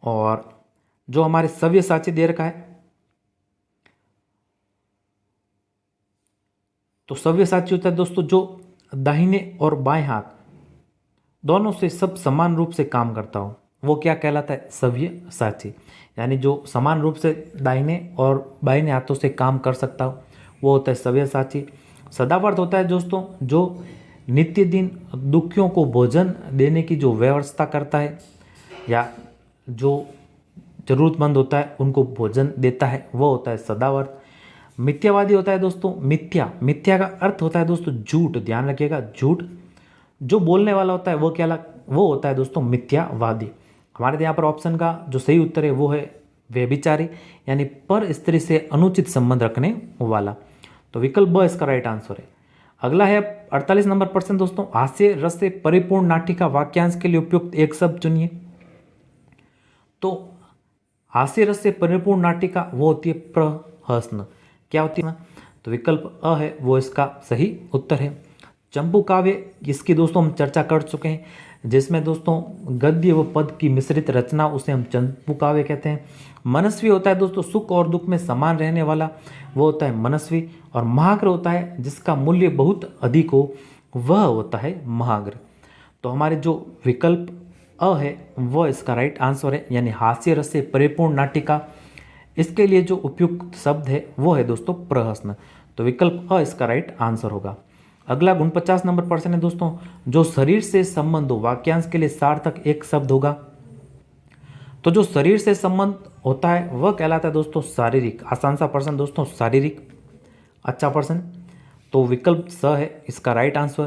Speaker 1: और जो हमारे सव्यसाची दे रखा है, तो सव्यसाची होता है दोस्तों जो दाहिने और बाएं हाथ दोनों से सब समान रूप से काम करता हो, वो क्या कहलाता है, सव्यसाची। यानी जो समान रूप से दाहिने और बाएं हाथों से काम कर सकता हो वो होता है सव्यसाची। सदाव्रत होता है दोस्तों जो नित्य दिन दुखियों को भोजन देने की जो व्यवस्था करता है या जो जरूरतमंद होता है उनको भोजन देता है, वो होता है सदाव्रत। मिथ्यावादी होता है दोस्तों, मिथ्या, मिथ्या का अर्थ होता है दोस्तों झूठ, ध्यान रखिएगा, झूठ। जो बोलने वाला होता है वो होता है दोस्तों मिथ्यावादी। हमारे यहाँ पर ऑप्शन का जो सही उत्तर है वो है व्यभिचारी, यानी पर स्त्री से अनुचित संबंध रखने वाला। तो विकल्प ब इसका राइट आंसर है। अगला है 48 नंबर प्रश्न दोस्तों, हास्य रस से परिपूर्ण नाटिका वाक्यांश के लिए उपयुक्त एक शब्द चुनिए। तो हास्य रस से परिपूर्ण नाटिका वो होती है प्रहसन। क्या होती है, तो विकल्प अ है वो इसका सही उत्तर है। चंपू काव्य, इसकी दोस्तों हम चर्चा कर चुके हैं, जिसमें दोस्तों गद्य व पद की मिश्रित रचना उसे हम चंपू काव्य कहते हैं। मनस्वी होता है दोस्तों सुख और दुख में समान रहने वाला, वो होता है मनस्वी। और महाग्र होता है जिसका मूल्य बहुत अधिक हो, वह होता है महाग्र। तो हमारे जो विकल्प अ है वह इसका राइट आंसर है, यानी हास्य रस से परिपूर्ण नाटिका, इसके लिए जो उपयुक्त शब्द है वो है दोस्तों प्रहसन। तो विकल्प अ इसका राइट आंसर होगा। अगला 49 नंबर प्रश्न है दोस्तों, जो शरीर से संबंध हो वाक्यांश के लिए सार्थक एक शब्द होगा। तो जो शरीर से संबंध होता है वह कहलाता है दोस्तों शारीरिक। आसान सा प्रश्न दोस्तों, शारीरिक, अच्छा प्रश्न। तो विकल्प स है इसका राइट आंसर।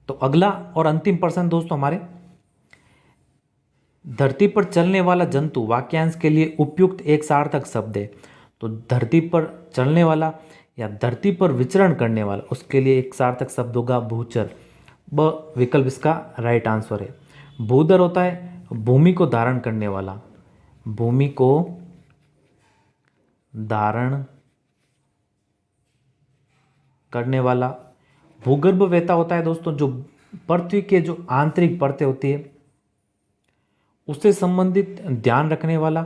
Speaker 1: तो अगला और अंतिम प्रश्न दोस्तों हमारे, धरती पर चलने वाला जंतु वाक्यांश के लिए उपयुक्त एक सार्थक शब्द है। तो धरती पर चलने वाला या धरती पर विचरण करने वाला, उसके लिए एक सार्थक शब्द होगा भूचर। ब विकल्प इसका राइट आंसर है। भूधर होता है भूमि को धारण करने वाला, भूमि को धारण करने वाला। भूगर्भ वेता होता है दोस्तों जो पृथ्वी के जो आंतरिक परतें होती है उससे संबंधित ध्यान रखने वाला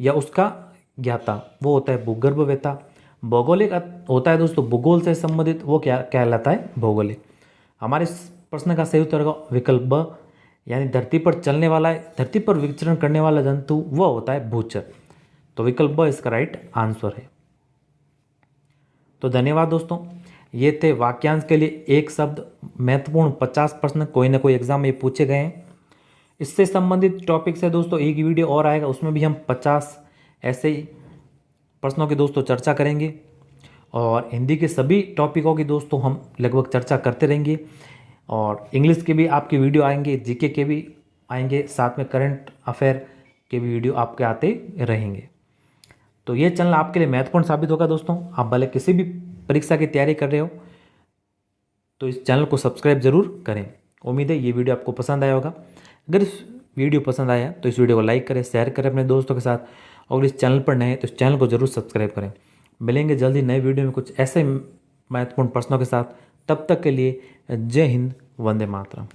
Speaker 1: या उसका ज्ञाता, वो होता है भूगर्भ वेता। भौगोलिक होता है दोस्तों भूगोल से संबंधित, वो क्या कहलाता है, भौगोलिक। हमारे इस प्रश्न का सही उत्तर होगा विकल्प ब, यानी धरती पर चलने वाला, धरती पर विचरण करने वाला जंतु वह होता है भूचर। तो विकल्प ब इसका राइट आंसर है। तो धन्यवाद दोस्तों, ये थे वाक्यांश के लिए एक शब्द महत्वपूर्ण 50 प्रश्न, कोई ना कोई एग्जाम में पूछे गए हैं। इससे संबंधित टॉपिक से दोस्तों एक वीडियो और आएगा, उसमें भी हम 50 ऐसे ही प्रश्नों की दोस्तों चर्चा करेंगे। और हिंदी के सभी टॉपिकों की दोस्तों हम लगभग चर्चा करते रहेंगे। और इंग्लिश के भी आपके वीडियो आएंगे, जीके के भी आएंगे, साथ में करंट अफेयर के भी वीडियो आपके आते रहेंगे। तो ये चैनल आपके लिए महत्वपूर्ण साबित होगा दोस्तों। आप भले किसी भी परीक्षा की तैयारी कर रहे हो तो इस चैनल को सब्सक्राइब जरूर करें। उम्मीद है ये वीडियो आपको पसंद आया होगा। अगर इस वीडियो पसंद आया तो इस वीडियो को लाइक करें, शेयर करें अपने दोस्तों के साथ, और इस चैनल पर नए हैं तो इस चैनल को जरूर सब्सक्राइब करें। मिलेंगे जल्दी नए वीडियो में कुछ ऐसे महत्वपूर्ण प्रश्नों के साथ। तब तक के लिए जय हिंद, वंदे मातरम।